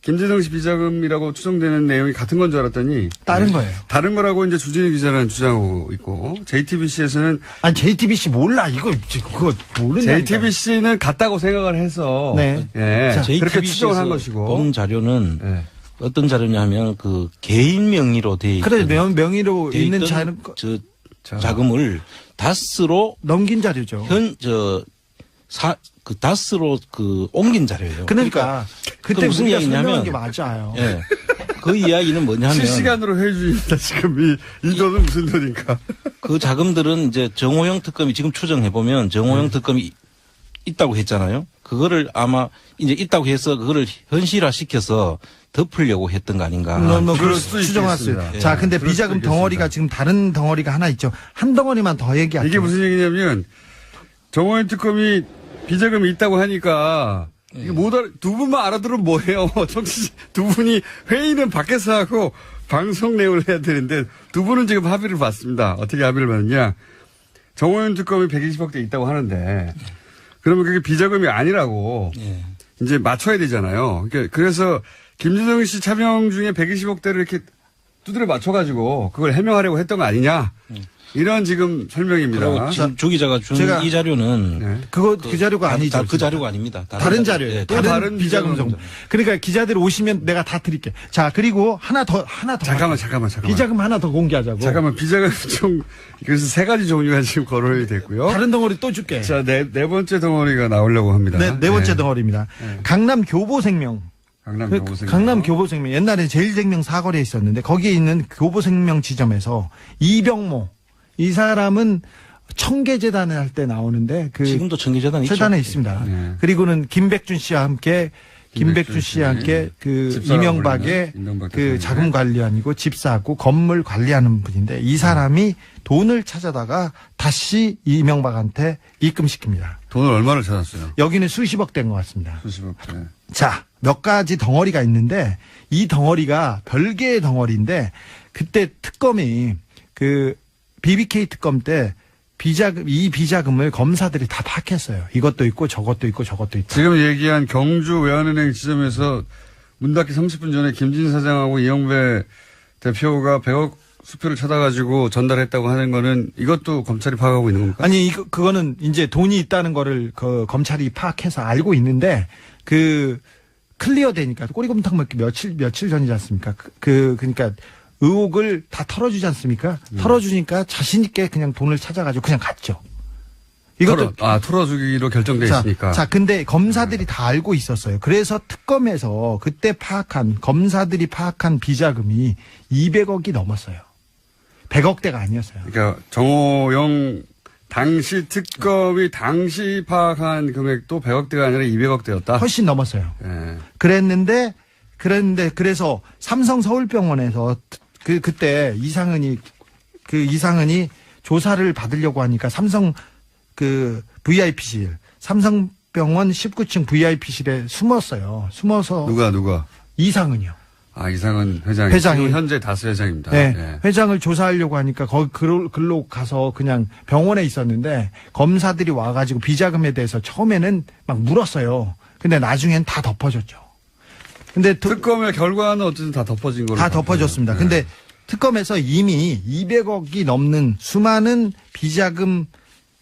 김재정 씨 비자금이라고 추정되는 내용이 같은 건 줄 알았더니 다른 거예요. 다른 거라고 이제 주진우 기자는 주장하고 있고 JTBC에서는 아니 JTBC 몰라 그거 모르는 JTBC는 같다고 생각을 해서 네. 예, 그렇게 추정을 한 JTBC에서 것이고 본 자료는 예. 어떤 자료냐면 그 개인 명의로 돼 있던 그래 명의로 돼 있는 있던 자 자금을 다스로 넘긴 자료죠. 다스로 옮긴 자료예요. 그러니까 그때 무슨 우리가 이야기냐면 설명한 게 맞아요. 예. 그 이야기는 뭐냐면 실시간으로 회의 중입니다. 지금 이 돈은 무슨 돈인가? 그 자금들은 이제 정호영 특검이 지금 추정해 보면 정호영 특검이 있다고 했잖아요. 그거를 아마 이제 있다고 해서 그거를 현실화 시켜서 덮으려고 했던 거 아닌가. 그럴 수도 추정했어요. 있겠습니다. 자, 근데 그럴 수도 비자금 있겠습니다. 덩어리가 지금 다른 덩어리가 하나 있죠. 한 덩어리만 더 얘기할게요. 이게 무슨 얘기냐면 정호영 특검이 비자금이 있다고 하니까 이게 두 분만 알아들으면 뭐해요. 두 분이 회의는 밖에서 하고 방송 내용을 해야 되는데 두 분은 지금 합의를 봤습니다. 어떻게 합의를 봤느냐. 정호영 특검이 120억대 있다고 하는데 그러면 그게 비자금이 아니라고 예. 이제 맞춰야 되잖아요. 그래서 김재정 씨 차명 중에 120억대를 이렇게 두드려 맞춰가지고 그걸 해명하려고 했던 거 아니냐. 이런 지금 설명입니다. 그리고 지금 주 기자가 준 이 자료는 네. 그 자료가 아니죠. 그 자료가 아닙니다. 다른 자료예요. 예, 다른 비자금 정보. 그러니까 기자들 오시면 내가 다 드릴게. 자, 그리고 하나 더. 잠깐만. 비자금 하나 더 공개하자고. 잠깐만, 비자금 그래서 세 가지 종류가 지금 거론이 됐고요. 다른 덩어리 또 줄게. 자, 네 번째 덩어리가 나오려고 합니다. 네 번째 덩어리입니다. 강남 교보생명. 강남 교보생명. 옛날에 제일생명 사거리에 있었는데 거기에 있는 교보생명 지점에서 이병모. 이 사람은 청계재단을 할 때 나오는데 지금도 청계재단 있죠. 재단에 있습니다. 네. 그리고는 김백준 씨와 함께 그 이명박의 그 자금 관리원이고 집사하고 건물 관리하는 분인데 이 사람이 돈을 찾아다가 다시 이명박한테 입금시킵니다. 돈을 얼마를 찾았어요? 여기는 수십억 된 것 같습니다. 수십억. 네. 자, 몇 가지 덩어리가 있는데 이 덩어리가 별개의 덩어리인데 그때 특검이 그 BBK 특검 때 이 비자금을 검사들이 다 파악했어요. 이것도 있고 저것도 있고 저것도 있고. 지금 얘기한 경주 외환은행 지점에서 문 닫기 30분 전에 김진 사장하고 이영배 대표가 100억 수표를 찾아가지고 전달했다고 하는 거는 이것도 검찰이 파악하고 있는 겁니까? 아니, 그거는 이제 돈이 있다는 거를 그 검찰이 파악해서 알고 있는데 클리어 되니까 꼬리곰탕 먹기 며칠 전이지 않습니까? 그러니까 의혹을 다 털어주지 않습니까? 털어주니까 자신있게 그냥 돈을 찾아가지고 그냥 갔죠. 이것도. 털어주기로 결정돼 있으니까. 자, 근데 검사들이 다 알고 있었어요. 그래서 특검에서 그때 검사들이 파악한 비자금이 200억이 넘었어요. 100억대가 아니었어요. 그러니까 정호영 당시 특검이 당시 파악한 금액도 100억대가 아니라 200억대였다? 훨씬 넘었어요. 네. 그랬는데 그래서 삼성 서울병원에서 그때 이상은이 조사를 받으려고 하니까 삼성 VIP실, 삼성병원 19층 VIP실에 숨었어요. 숨어서. 누가? 이상은이요. 이상은 회장이. 지금 현재 다스 회장입니다. 네. 네. 회장을 조사하려고 하니까 거기 글로 가서 그냥 병원에 있었는데 검사들이 와가지고 비자금에 대해서 처음에는 막 물었어요. 근데 나중엔 다 덮어줬죠. 근데 특검의 결과는 어쨌든 다 덮어진 걸로. 다 덮어졌습니다. 네. 근데 특검에서 이미 200억이 넘는 수많은 비자금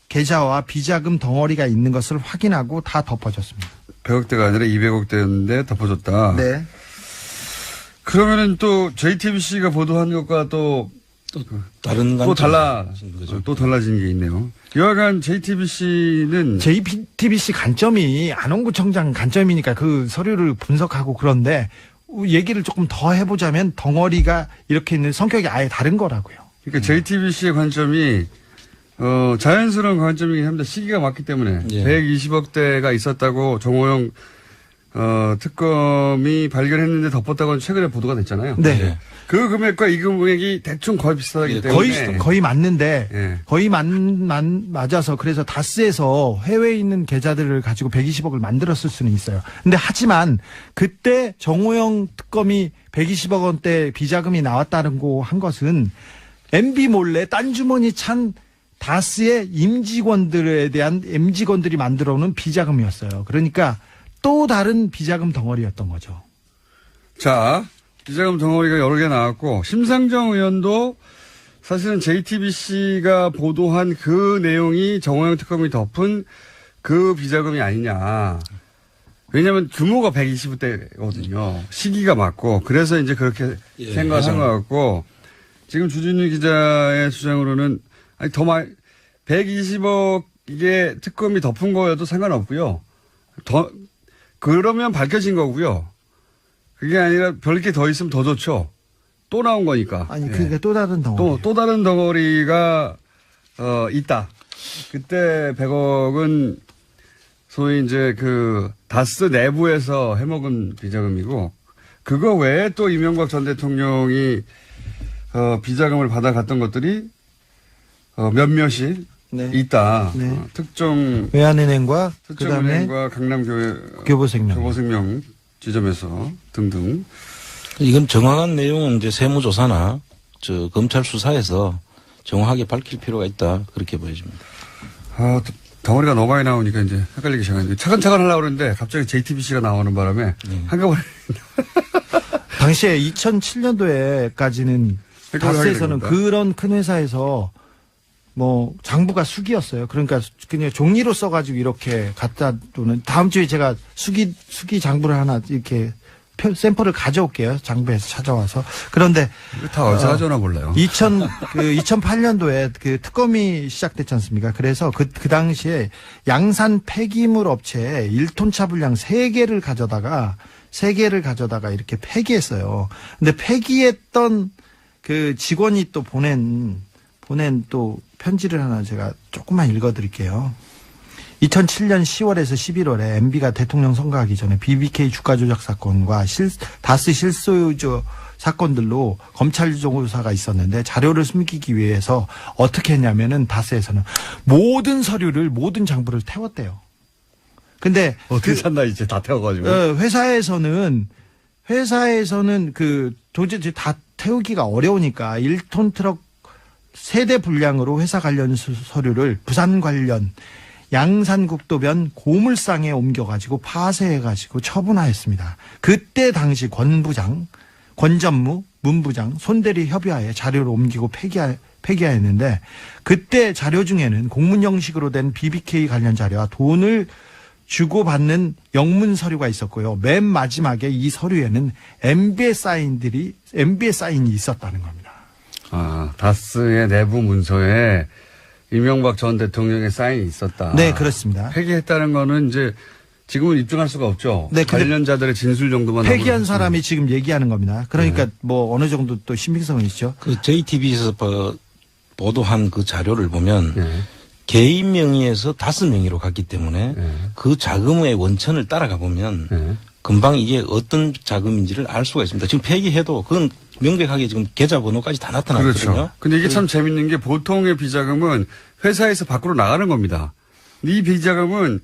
계좌와 비자금 덩어리가 있는 것을 확인하고 다 덮어졌습니다. 100억대가 아니라 200억대였는데 덮어졌다. 네. 그러면은 또 JTBC가 보도한 것과 또 다른 또 관점이죠. 또 달라진 게 있네요. 여하간 JTBC는 JTBC 관점이 안원구청장 관점이니까 그 서류를 분석하고 그런데 얘기를 조금 더 해보자면 덩어리가 이렇게 있는 성격이 아예 다른 거라고요. 그러니까 JTBC의 관점이 자연스러운 관점이긴 합니다. 시기가 맞기 때문에 예. 120억대가 있었다고 정호영 특검이 발견했는데 덮었다고 최근에 보도가 됐잖아요. 네. 예. 그 금액과 이 금액이 대충 거의 비슷하기 예, 때문에 거의 맞는데 예. 거의 맞아서 그래서 다스에서 해외에 있는 계좌들을 가지고 120억을 만들었을 수는 있어요. 근데 하지만 그때 정호영 특검이 120억 원대 비자금이 나왔다는 거 한 것은 MB 몰래 딴 주머니 찬 다스의 임직원들에 대한 임직원들이 만들어 놓은 비자금이었어요. 그러니까 또 다른 비자금 덩어리였던 거죠. 자, 비자금 덩어리가 여러 개 나왔고 심상정 의원도 사실은 JTBC가 보도한 그 내용이 정호영 특검이 덮은 그 비자금이 아니냐. 왜냐하면 규모가 120대거든요. 시기가 맞고 그래서 이제 그렇게 예. 생각한 것 같고 지금 주진우 기자의 주장으로는 아니 더 120억의 특검이 덮은 거여도 상관없고요. 그러면 밝혀진 거고요. 그게 아니라 별게 더 있으면 더 좋죠. 또 나온 거니까. 아니 그게 또 다른 덩어리. 또 다른 덩어리가 있다. 그때 100억은 소위 이제 그 다스 내부에서 해먹은 비자금이고 그거 외에 또 이명박 전 대통령이 비자금을 받아갔던 것들이 몇몇이 네. 있다. 네. 특정 외환은행과 그다음에 특정은행과 교보생명 지점에서 등등. 이건 정확한 내용은 이제 세무조사나 검찰 수사에서 정확하게 밝힐 필요가 있다. 그렇게 보여집니다. 덩어리가 너무 많이 나오니까 이제 헷갈리기 시작하는데 차근차근 하려고 그러는데 갑자기 JTBC가 나오는 바람에 한꺼번에. 당시에 2007년도에까지는 다스에서는 그런 큰 회사에서 뭐 장부가 수기였어요. 그러니까 그냥 종이로 써가지고 이렇게 갖다 두는 다음 주에 제가 수기 장부를 하나 이렇게 샘플을 가져올게요. 장부에서 찾아와서. 그런데 다 어디서 하잖아 몰라요. 2008년도에 그 특검이 시작됐지 않습니까? 그래서 그 당시에 양산 폐기물 업체에 1톤차 분량 3개를 가져다가 이렇게 폐기했어요. 근데 폐기했던 그 직원이 또 보낸 또 편지를 하나 제가 조금만 읽어드릴게요. 2007년 10월에서 11월에 MB가 대통령 선거하기 전에 BBK 주가 조작 사건과 다스 실소유주 사건들로 검찰 조사가 있었는데 자료를 숨기기 위해서 어떻게 했냐면은 다스에서는 모든 서류를 모든 장부를 태웠대요. 근데 어떻게 샀나 이제 다 태워가지고. 회사에서는 그 도저히 다 태우기가 어려우니까 1톤 트럭 세대 분량으로 회사 관련 서류를 부산 관련 양산국도변 고물상에 옮겨가지고 파쇄해가지고 처분하였습니다. 그때 당시 권 전무, 문 부장, 손대리 협의하에 자료를 옮기고 폐기하였는데 그때 자료 중에는 공문 형식으로 된 BBK 관련 자료와 돈을 주고받는 영문 서류가 있었고요. 맨 마지막에 이 서류에는 MB의 사인이 있었다는 겁니다. 다스의 내부 문서에 이명박 전 대통령의 사인이 있었다. 네, 그렇습니다. 폐기했다는 거는 이제 지금은 입증할 수가 없죠. 네, 관련자들의 진술 정도만. 폐기한 사람이 지금 얘기하는 겁니다. 그러니까 뭐 어느 정도 또 신빙성은 있죠. 그 JTBC에서 보도한 그 자료를 보면 네. 개인 명의에서 다스 명의로 갔기 때문에 그 자금의 원천을 따라가 보면 금방 이게 어떤 자금인지를 알 수가 있습니다. 지금 폐기해도 그건 명백하게 지금 계좌번호까지 다 나타나거든요. 그렇죠. 근데 이게 참 재밌는 게 보통의 비자금은 회사에서 밖으로 나가는 겁니다. 이 비자금은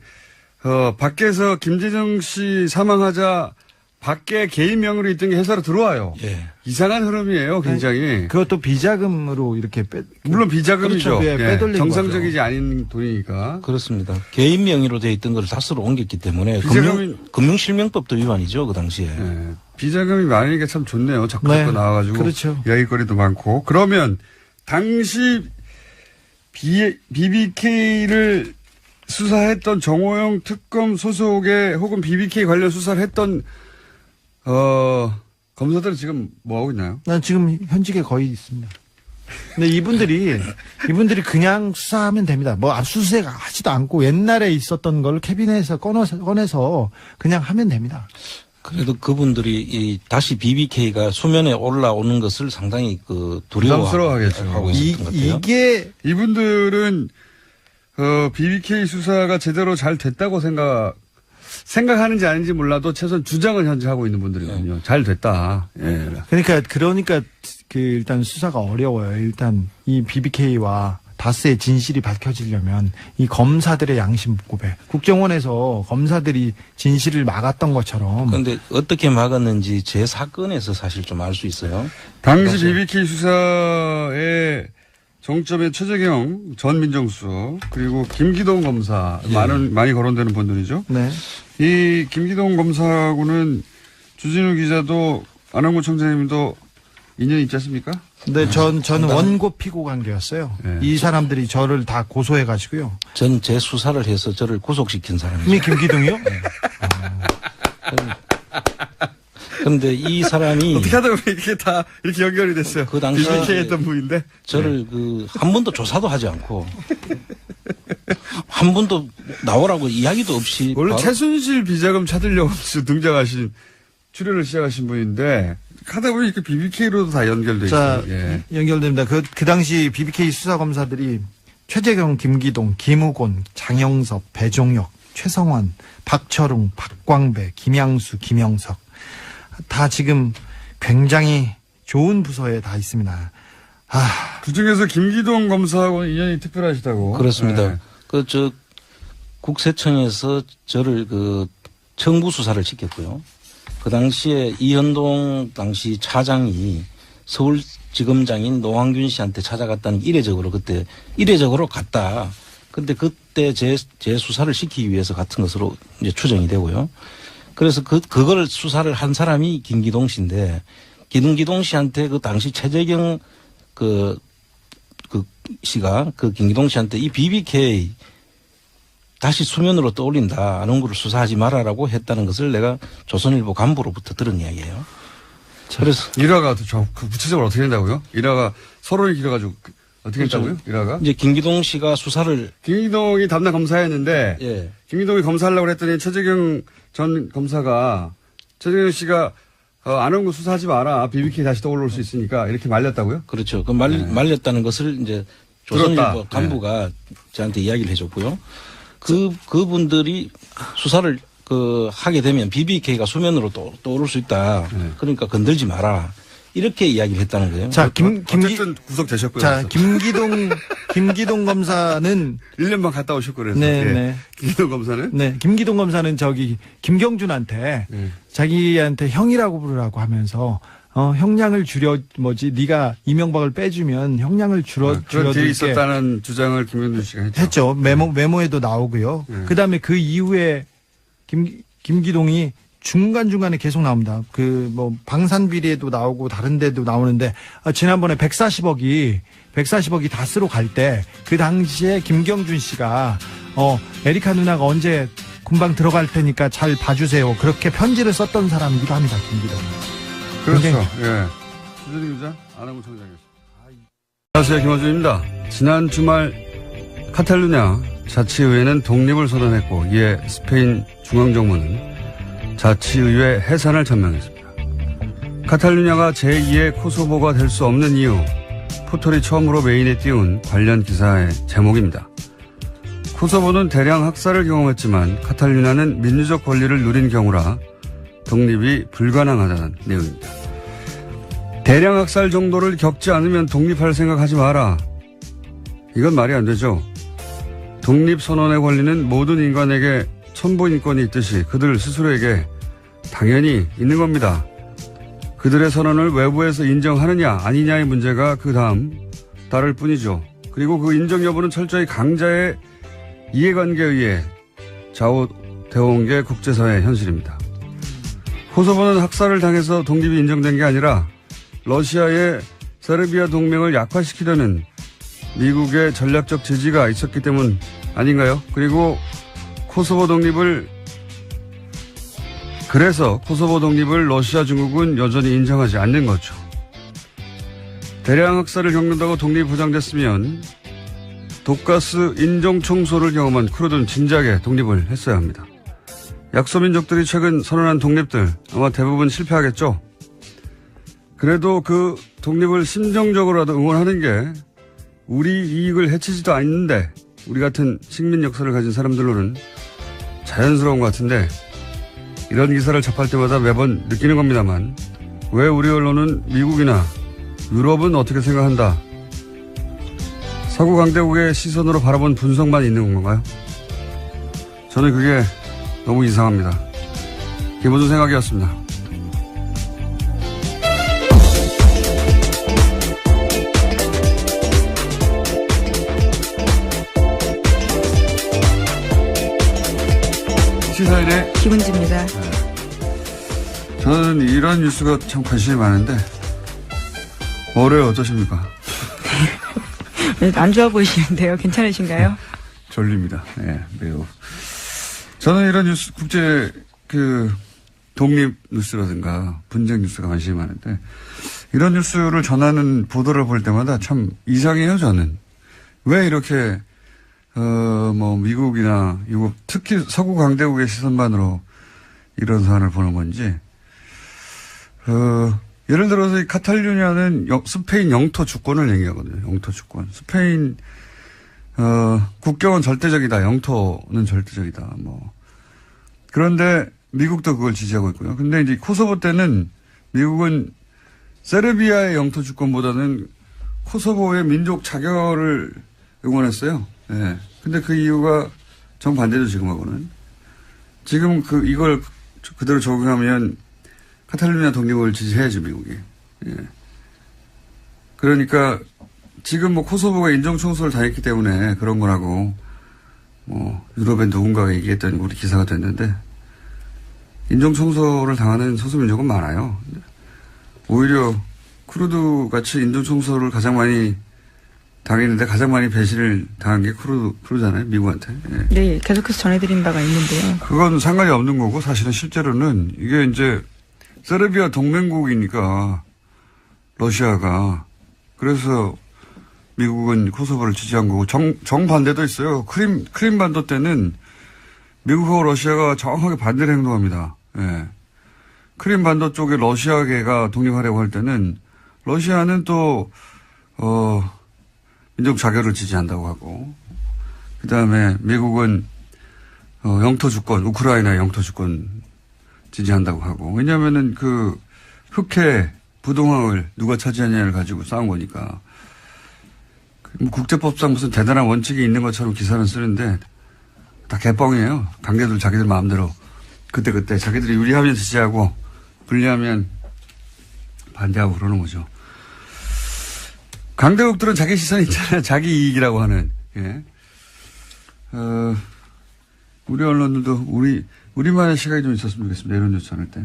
밖에서 김재정 씨 사망하자 밖에 개인 명의로 있던 게 회사로 들어와요. 예. 이상한 흐름이에요, 굉장히. 그것도 비자금으로 이렇게 물론 비자금이죠. 그렇죠. 예, 빼돌린 정상적이지 않은 돈이니까. 그렇습니다. 개인 명의로 돼 있던 걸 다스로 옮겼기 때문에 비자금이- 금융실명법도 위반이죠, 그 당시에. 예. 비자금이 많으니까 참 좋네요. 자꾸 네. 나와가지고. 그렇죠. 이야기거리도 많고. 그러면 당시 BBK를 수사했던 정호영 특검 소속의 혹은 BBK 관련 수사를 했던 검사들은 지금 뭐 하고 있나요? 난 지금 현직에 거의 있습니다. 근데 이분들이 그냥 수사하면 됩니다. 뭐 압수수색 하지도 않고 옛날에 있었던 걸 캐비넷에서 꺼내서 그냥 하면 됩니다. 그래도 그분들이 다시 BBK가 수면에 올라오는 것을 상당히 부담스러워하겠죠. 두려워하고 있었던 것 같아요. 이게 이분들은 BBK 수사가 제대로 잘 됐다고 생각하는지 아닌지 몰라도 최소한 주장은 현재 하고 있는 분들이거든요. 잘 됐다. 예. 그러니까 일단 수사가 어려워요. 일단 이 BBK와 다스의 진실이 밝혀지려면 이 검사들의 양심 고백, 국정원에서 검사들이 진실을 막았던 것처럼. 그런데 어떻게 막았는지 제 사건에서 사실 좀 알 수 있어요. 당시 BBK 수사의 정점에 최재경 전 민정수석 그리고 김기동 검사 많이 거론되는 분들이죠. 네. 이 김기동 검사하고는 주진우 기자도 안홍구 청장님도 인연이 있지 않습니까? 근데 저는 원고 피고 관계였어요. 네. 이 사람들이 저를 다 고소해가지고요. 전 제 수사를 해서 저를 구속시킨 사람이죠. 이미 김기동이요? 그런데 이 사람이 어떻게 하다 보면 이게 다 이렇게 연결이 됐어요. 그 당시에 BBK 했던 분인데. 저를 한 번도 조사도 하지 않고 한 번도 나오라고 이야기도 없이 원래 바로 최순실 비자금 찾으려고 등장하신 출연을 시작하신 분인데 하다 보니 이렇게 BBK로도 다 연결돼 자, 있어요. 예. 연결됩니다. 그 당시 BBK 수사검사들이 최재경, 김기동, 김우곤, 장영섭, 배종혁, 최성환, 박철웅, 박광배, 김양수, 김영석. 다 지금 굉장히 좋은 부서에 다 있습니다. 그 중에서 김기동 검사하고는 인연이 특별하시다고. 그렇습니다. 예. 국세청에서 저를 청부 수사를 시켰고요. 그 당시에 이현동 당시 차장이 서울지검장인 노황균 씨한테 찾아갔다는 이례적으로 갔다. 근데 그때 제 수사를 시키기 위해서 같은 것으로 이제 추정이 되고요. 그래서 그걸 수사를 한 사람이 김기동 씨인데, 김기동 씨한테 그 당시 최재경 씨가 김기동 씨한테 이 BBK 다시 수면으로 떠올린다. 안홍구를 수사하지 말아라고 했다는 것을 내가 조선일보 간부로부터 들은 이야기예요. 그래서 일화가 구체적으로 어떻게 된다고요? 일화가 서로를 길어가지고 어떻게 했다고요? 일화가? 이제 김기동 씨가 수사를 김기동이 담당 검사였는데 예. 김기동이 검사하려고 했더니 최재경 전 검사가 최재경 씨가 안홍구 수사하지 마라. BBK 다시 떠올릴 수 있으니까 이렇게 말렸다고요? 그렇죠. 말렸다는 것을 이제 조선일보 들었다. 간부가 저한테 이야기를 해줬고요. 그분들이 수사를 하게 되면 BBK가 수면으로 떠오를 수 있다. 그러니까 건들지 마라. 이렇게 이야기를 했다는 거예요. 자, 어쨌든 구속되셨고요. 자, 김기동 검사는 1년만 갔다 오셨고 그래서. 네, 예. 네. 김기동 검사는? 네, 김기동 검사는 김경준한테 자기한테 형이라고 부르라고 하면서 형량을 네가 이명박을 빼주면 형량을 그런 줄여줄게 일이 있었다는 주장을 김현준 씨가 했죠. 메모에도 나오고요. 그다음에 그 이후에 김기동이 중간중간에 계속 나옵니다. 방산비리에도 나오고 다른 데도 나오는데, 지난번에 140억이 다스로 갈 때, 그 당시에 김경준 씨가, 에리카 누나가 언제 금방 들어갈 테니까 잘 봐주세요. 그렇게 편지를 썼던 사람이기도 합니다, 김기동. 그렇죠. 굉장히- 예. 주진우 기자, 안홍구 청장이었습니다. 안녕하세요. 김원준입니다. 지난 주말 카탈루냐 자치의회는 독립을 선언했고, 이에 스페인 중앙정부는 자치의회 해산을 전명했습니다. 카탈루냐가 제2의 코소보가 될 수 없는 이유, 포털이 처음으로 메인에 띄운 관련 기사의 제목입니다. 코소보는 대량 학살을 경험했지만 카탈루냐는 민주적 권리를 누린 경우라 독립이 불가능하다는 내용입니다. 대량 학살 정도를 겪지 않으면 독립할 생각하지 마라. 이건 말이 안 되죠. 독립선언의 권리는 모든 인간에게 천부인권이 있듯이 그들 스스로에게 당연히 있는 겁니다. 그들의 선언을 외부에서 인정하느냐 아니냐의 문제가 그 다음 따를 뿐이죠. 그리고 그 인정 여부는 철저히 강자의 이해관계에 의해 좌우되어 온 게 국제사회의 현실입니다. 코소보는 학살을 당해서 독립이 인정된 게 아니라 러시아의 세르비아 동맹을 약화시키려는 미국의 전략적 지지가 있었기 때문 아닌가요? 그리고 그래서 코소보 독립을 러시아 중국은 여전히 인정하지 않는 거죠. 대량 학살을 겪는다고 독립이 보장됐으면 독가스 인종청소를 경험한 쿠르드는 진작에 독립을 했어야 합니다. 약소민족들이 최근 선언한 독립들 아마 대부분 실패하겠죠. 그래도 그 독립을 심정적으로라도 응원하는 게 우리 이익을 해치지도 않는데 우리 같은 식민 역사를 가진 사람들로는 자연스러운 것 같은데 이런 기사를 접할 때마다 매번 느끼는 겁니다만 왜 우리 언론은 미국이나 유럽은 어떻게 생각한다. 서구 강대국의 시선으로 바라본 분석만 있는 건가요? 저는 그게 너무 이상합니다. 김호준 생각이었습니다. 시사인의 김은지입니다. 저는 이런 뉴스가 참 관심이 많은데 올해 어떠십니까? 안 좋아 보이시는데요. 괜찮으신가요? 졸립니다. 네, 매우. 저는 이런 뉴스, 국제, 독립 뉴스라든가 분쟁 뉴스가 관심이 많은데, 이런 뉴스를 전하는 보도를 볼 때마다 참 이상해요, 저는. 왜 이렇게, 미국이나 유럽, 특히 서구 강대국의 시선만으로 이런 사안을 보는 건지, 예를 들어서 이 카탈루냐는 스페인 영토 주권을 얘기하거든요. 영토 주권. 스페인, 국경은 절대적이다. 영토는 절대적이다. 그런데 미국도 그걸 지지하고 있고요. 근데 이제 코소보 때는 미국은 세르비아의 영토 주권보다는 코소보의 민족 자결을 응원했어요. 예. 근데 그 이유가 정반대죠, 지금하고는. 지금 이걸 그대로 적용하면 카탈루냐 독립을 지지해야죠, 미국이. 예. 그러니까 지금 코소보가 인종청소를 당했기 때문에 그런 거라고 유럽의 누군가가 얘기했던 우리 기사가 됐는데 인종청소를 당하는 소수민족은 많아요. 오히려 쿠르드 같이 인종청소를 가장 많이 당했는데 가장 많이 배신을 당한 게 쿠르드잖아요, 미국한테. 예. 네, 계속해서 전해드린 바가 있는데요. 그건 상관이 없는 거고 사실은 실제로는 이게 이제 세르비아 동맹국이니까 러시아가 그래서 미국은 코소보를 지지한 거고 정반대도 있어요. 크림 반도 때는 미국하고 러시아가 정확하게 반대로 행동합니다. 예. 크림 반도 쪽에 러시아계가 독립하려고 할 때는 러시아는 또 민족 자결을 지지한다고 하고 그다음에 미국은 영토 주권 우크라이나 영토 주권 지지한다고 하고 왜냐하면은 흑해 부동항을 누가 차지하냐를 가지고 싸운 거니까. 국제법상 무슨 대단한 원칙이 있는 것처럼 기사는 쓰는데 다 개뻥이에요. 강대들 자기들 마음대로 그때 자기들이 유리하면 지지하고 불리하면 반대하고 그러는 거죠. 강대국들은 자기 시선이 있잖아요. 자기 이익이라고 하는. 예. 우리 언론들도 우리만의 시각이 좀 있었으면 좋겠습니다. 이런 뉴스 전할 때.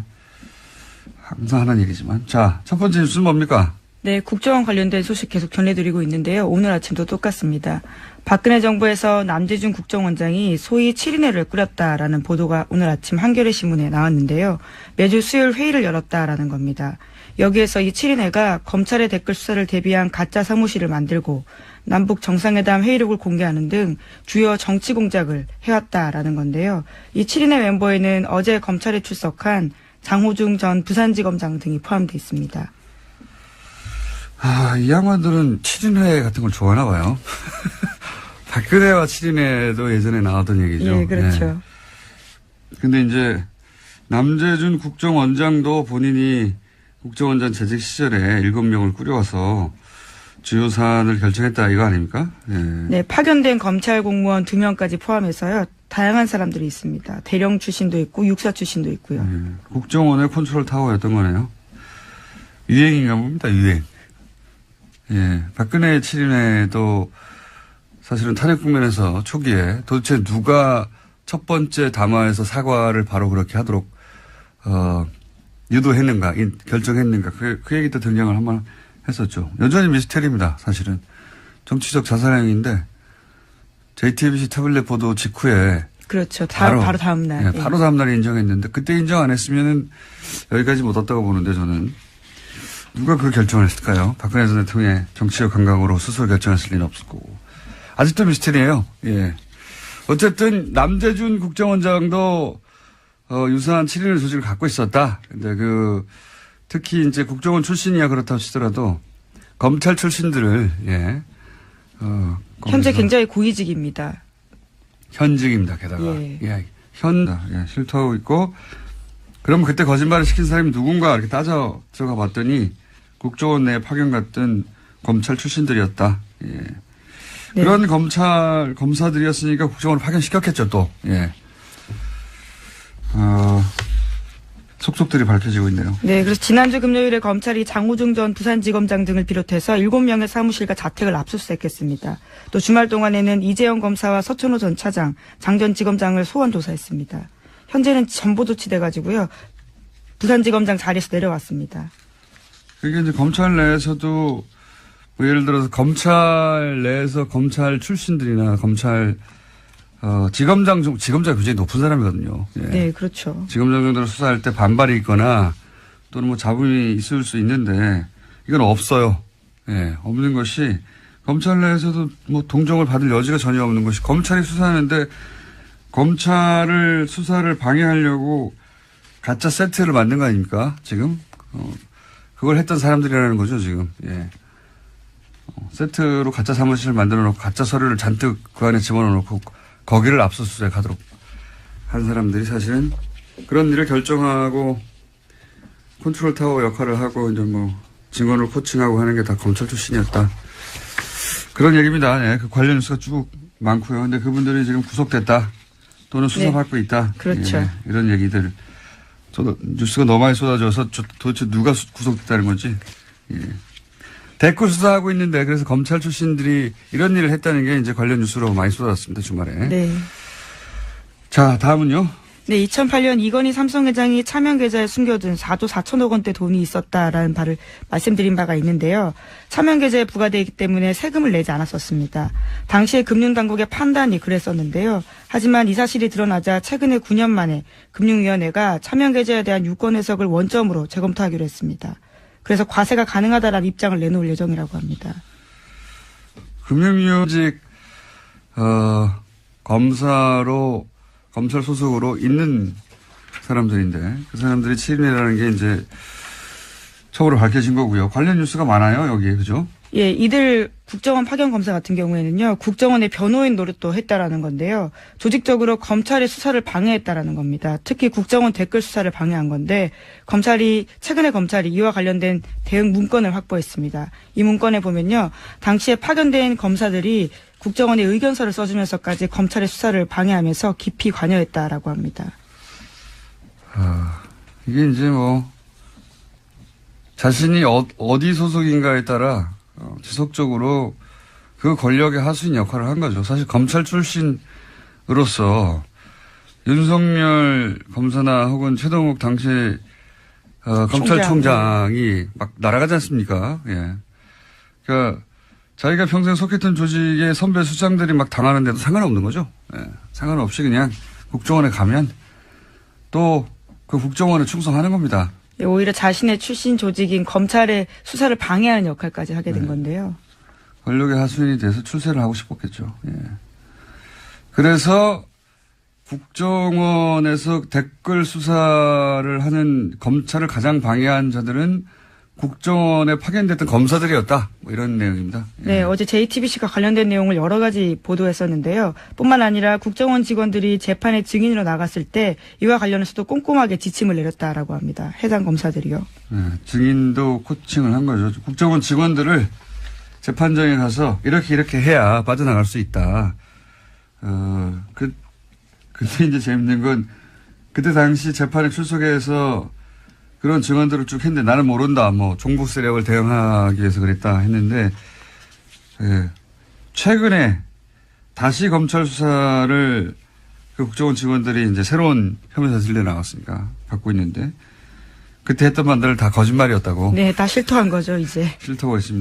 항상 하는 얘기지만. 자, 첫 번째 뉴스는 뭡니까? 네, 국정원 관련된 소식 계속 전해드리고 있는데요. 오늘 아침도 똑같습니다. 박근혜 정부에서 남재준 국정원장이 소위 7인회를 꾸렸다라는 보도가 오늘 아침 한겨레 신문에 나왔는데요. 매주 수요일 회의를 열었다라는 겁니다. 여기에서 이 7인회가 검찰의 댓글 수사를 대비한 가짜 사무실을 만들고 남북 정상회담 회의록을 공개하는 등 주요 정치 공작을 해왔다라는 건데요. 이 7인회 멤버에는 어제 검찰에 출석한 장호중 전 부산지검장 등이 포함되어 있습니다. 이 양반들은 7인회 같은 걸 좋아하나 봐요. 박근혜와 7인회도 예전에 나왔던 얘기죠. 예, 그렇죠. 네. 근데 이제 남재준 국정원장도 본인이 국정원장 재직 시절에 7명을 꾸려와서 주요 사안을 결정했다 이거 아닙니까? 네. 네, 파견된 검찰 공무원 2명까지 포함해서요. 다양한 사람들이 있습니다. 대령 출신도 있고 육사 출신도 있고요. 국정원의 컨트롤 타워였던 거네요. 유행인가 봅니다. 유행. 예, 박근혜 7인회도 사실은 탄핵 국면에서 초기에 도대체 누가 첫 번째 담화에서 사과를 바로 그렇게 하도록 유도했는가, 결정했는가, 그 얘기도 등장을 한번 했었죠. 여전히 미스테리입니다, 사실은. 정치적 자살행위인데, JTBC 태블릿 보도 직후에. 그렇죠. 바로 다음날. 예, 바로 다음날에 인정했는데, 그때 인정 안 했으면은 여기까지 못 왔다고 보는데, 저는. 누가 그 결정을 했을까요? 박근혜 전 대통령의 정치적 감각으로 스스로 결정했을 리는 없을 거고. 아직도 미스테리예요. 예. 어쨌든, 남재준 국정원장도 유사한 7인의 조직을 갖고 있었다. 근데 특히 이제 국정원 출신이야 그렇다고 치더라도 검찰 출신들을, 예. 현재 굉장히 고위직입니다. 현직입니다, 게다가. 예. 예. 실토하고 있고, 그럼 그때 거짓말을 시킨 사람이 누군가 이렇게 따져 들어가 봤더니 국정원 내에 파견 갔던 검찰 출신들이었다. 예. 네. 그런 검사들이었으니까 국정원을 파견시켰겠죠, 또. 예. 속속들이 밝혀지고 있네요. 네, 그래서 지난주 금요일에 검찰이 장우중 전 부산지검장 등을 비롯해서 7명의 사무실과 자택을 압수수색했습니다. 또 주말 동안에는 이재영 검사와 서천호 전 차장, 장 전 지검장을 소환 조사했습니다. 현재는 전보 조치돼가지고요. 부산지검장 자리에서 내려왔습니다. 그게 이제 검찰 내에서도 뭐 예를 들어서 검찰 내에서 검찰 출신들이나 검찰 지검장이 굉장히 높은 사람이거든요. 예. 네, 그렇죠. 지검장 정도로 수사할 때 반발이 있거나 또는 뭐 잡음이 있을 수 있는데 이건 없어요. 예, 없는 것이 검찰 내에서도 뭐 동정을 받을 여지가 전혀 없는 것이 검찰이 수사하는데 검찰을 수사를 방해하려고 가짜 세트를 만든 거 아닙니까? 지금 그걸 했던 사람들이라는 거죠, 지금. 예. 세트로 가짜 사무실을 만들어 놓고 가짜 서류를 잔뜩 그 안에 집어넣어 놓고 거기를 압수수색하도록 한 사람들이 사실은 그런 일을 결정하고 컨트롤 타워 역할을 하고 이제 뭐 증언을 코칭하고 하는 게 다 검찰 출신이었다. 그런 얘기입니다. 예. 그 관련 뉴스가 쭉 많고요. 근데 그분들이 지금 구속됐다. 또는 수사받고 있다. 그렇죠. 예. 이런 얘기들. 뉴스가 너무 많이 쏟아져서 도대체 누가 구속됐다는 건지. 예. 댓글 수사하고 있는데 그래서 검찰 출신들이 이런 일을 했다는 게 이제 관련 뉴스로 많이 쏟아졌습니다. 주말에. 네. 자, 다음은요. 네, 2008년 이건희 삼성회장이 차명 계좌에 숨겨둔 4조 4천억 원대 돈이 있었다라는 바를 말씀드린 바가 있는데요. 차명 계좌에 부과되기 때문에 세금을 내지 않았었습니다. 당시에 금융당국의 판단이 그랬었는데요. 하지만 이 사실이 드러나자 최근에 9년 만에 금융위원회가 차명 계좌에 대한 유권 해석을 원점으로 재검토하기로 했습니다. 그래서 과세가 가능하다라는 입장을 내놓을 예정이라고 합니다. 금융위원직 검찰 소속으로 있는 사람들인데 그 사람들이 취임이라는 게 이제 처음으로 밝혀진 거고요. 관련 뉴스가 많아요, 여기에. 그죠? 예, 이들 국정원 파견 검사 같은 경우에는요, 국정원의 변호인 노릇도 했다라는 건데요. 조직적으로 검찰의 수사를 방해했다라는 겁니다. 특히 국정원 댓글 수사를 방해한 건데, 최근에 검찰이 이와 관련된 대응 문건을 확보했습니다. 이 문건에 보면요, 당시에 파견된 검사들이 국정원의 의견서를 써주면서까지 검찰의 수사를 방해하면서 깊이 관여했다라고 합니다. 이게 이제 뭐, 자신이 어디 소속인가에 따라 지속적으로 그 권력의 하수인 역할을 한 거죠. 사실 검찰 출신으로서 윤석열 검사나 혹은 최동욱 당시 검찰총장이 막 날아가지 않습니까? 예. 그러니까 자기가 평생 속했던 조직의 선배 수장들이 막 당하는데도 상관없는 거죠. 예. 상관없이 그냥 국정원에 가면 또 그 국정원에 충성하는 겁니다. 오히려 자신의 출신 조직인 검찰의 수사를 방해하는 역할까지 하게 된 건데요. 권력의 하수인이 돼서 출세를 하고 싶었겠죠. 예. 그래서 국정원에서 댓글 수사를 하는 검찰을 가장 방해한 자들은 국정원에 파견됐던 검사들이었다. 뭐 이런 내용입니다. 예. 네, 어제 JTBC가 관련된 내용을 여러 가지 보도했었는데요. 뿐만 아니라 국정원 직원들이 재판에 증인으로 나갔을 때 이와 관련해서도 꼼꼼하게 지침을 내렸다라고 합니다. 해당 검사들이요. 예, 증인도 코칭을 한 거죠. 국정원 직원들을 재판장에 가서 이렇게 해야 빠져나갈 수 있다. 근데 이제 재밌는 건 그때 당시 재판에 출석해서 그런 증언들을 쭉 했는데 나는 모른다. 뭐 종북 세력을 대응하기 위해서 그랬다 했는데 최근에 다시 검찰 수사를 그 국정원 직원들이 이제 새로운 혐의 사실들이 나왔으니까 받고 있는데 그때 했던 말들 다 거짓말이었다고 네, 다 실토한 거죠, 이제. 싫다고 했습니다.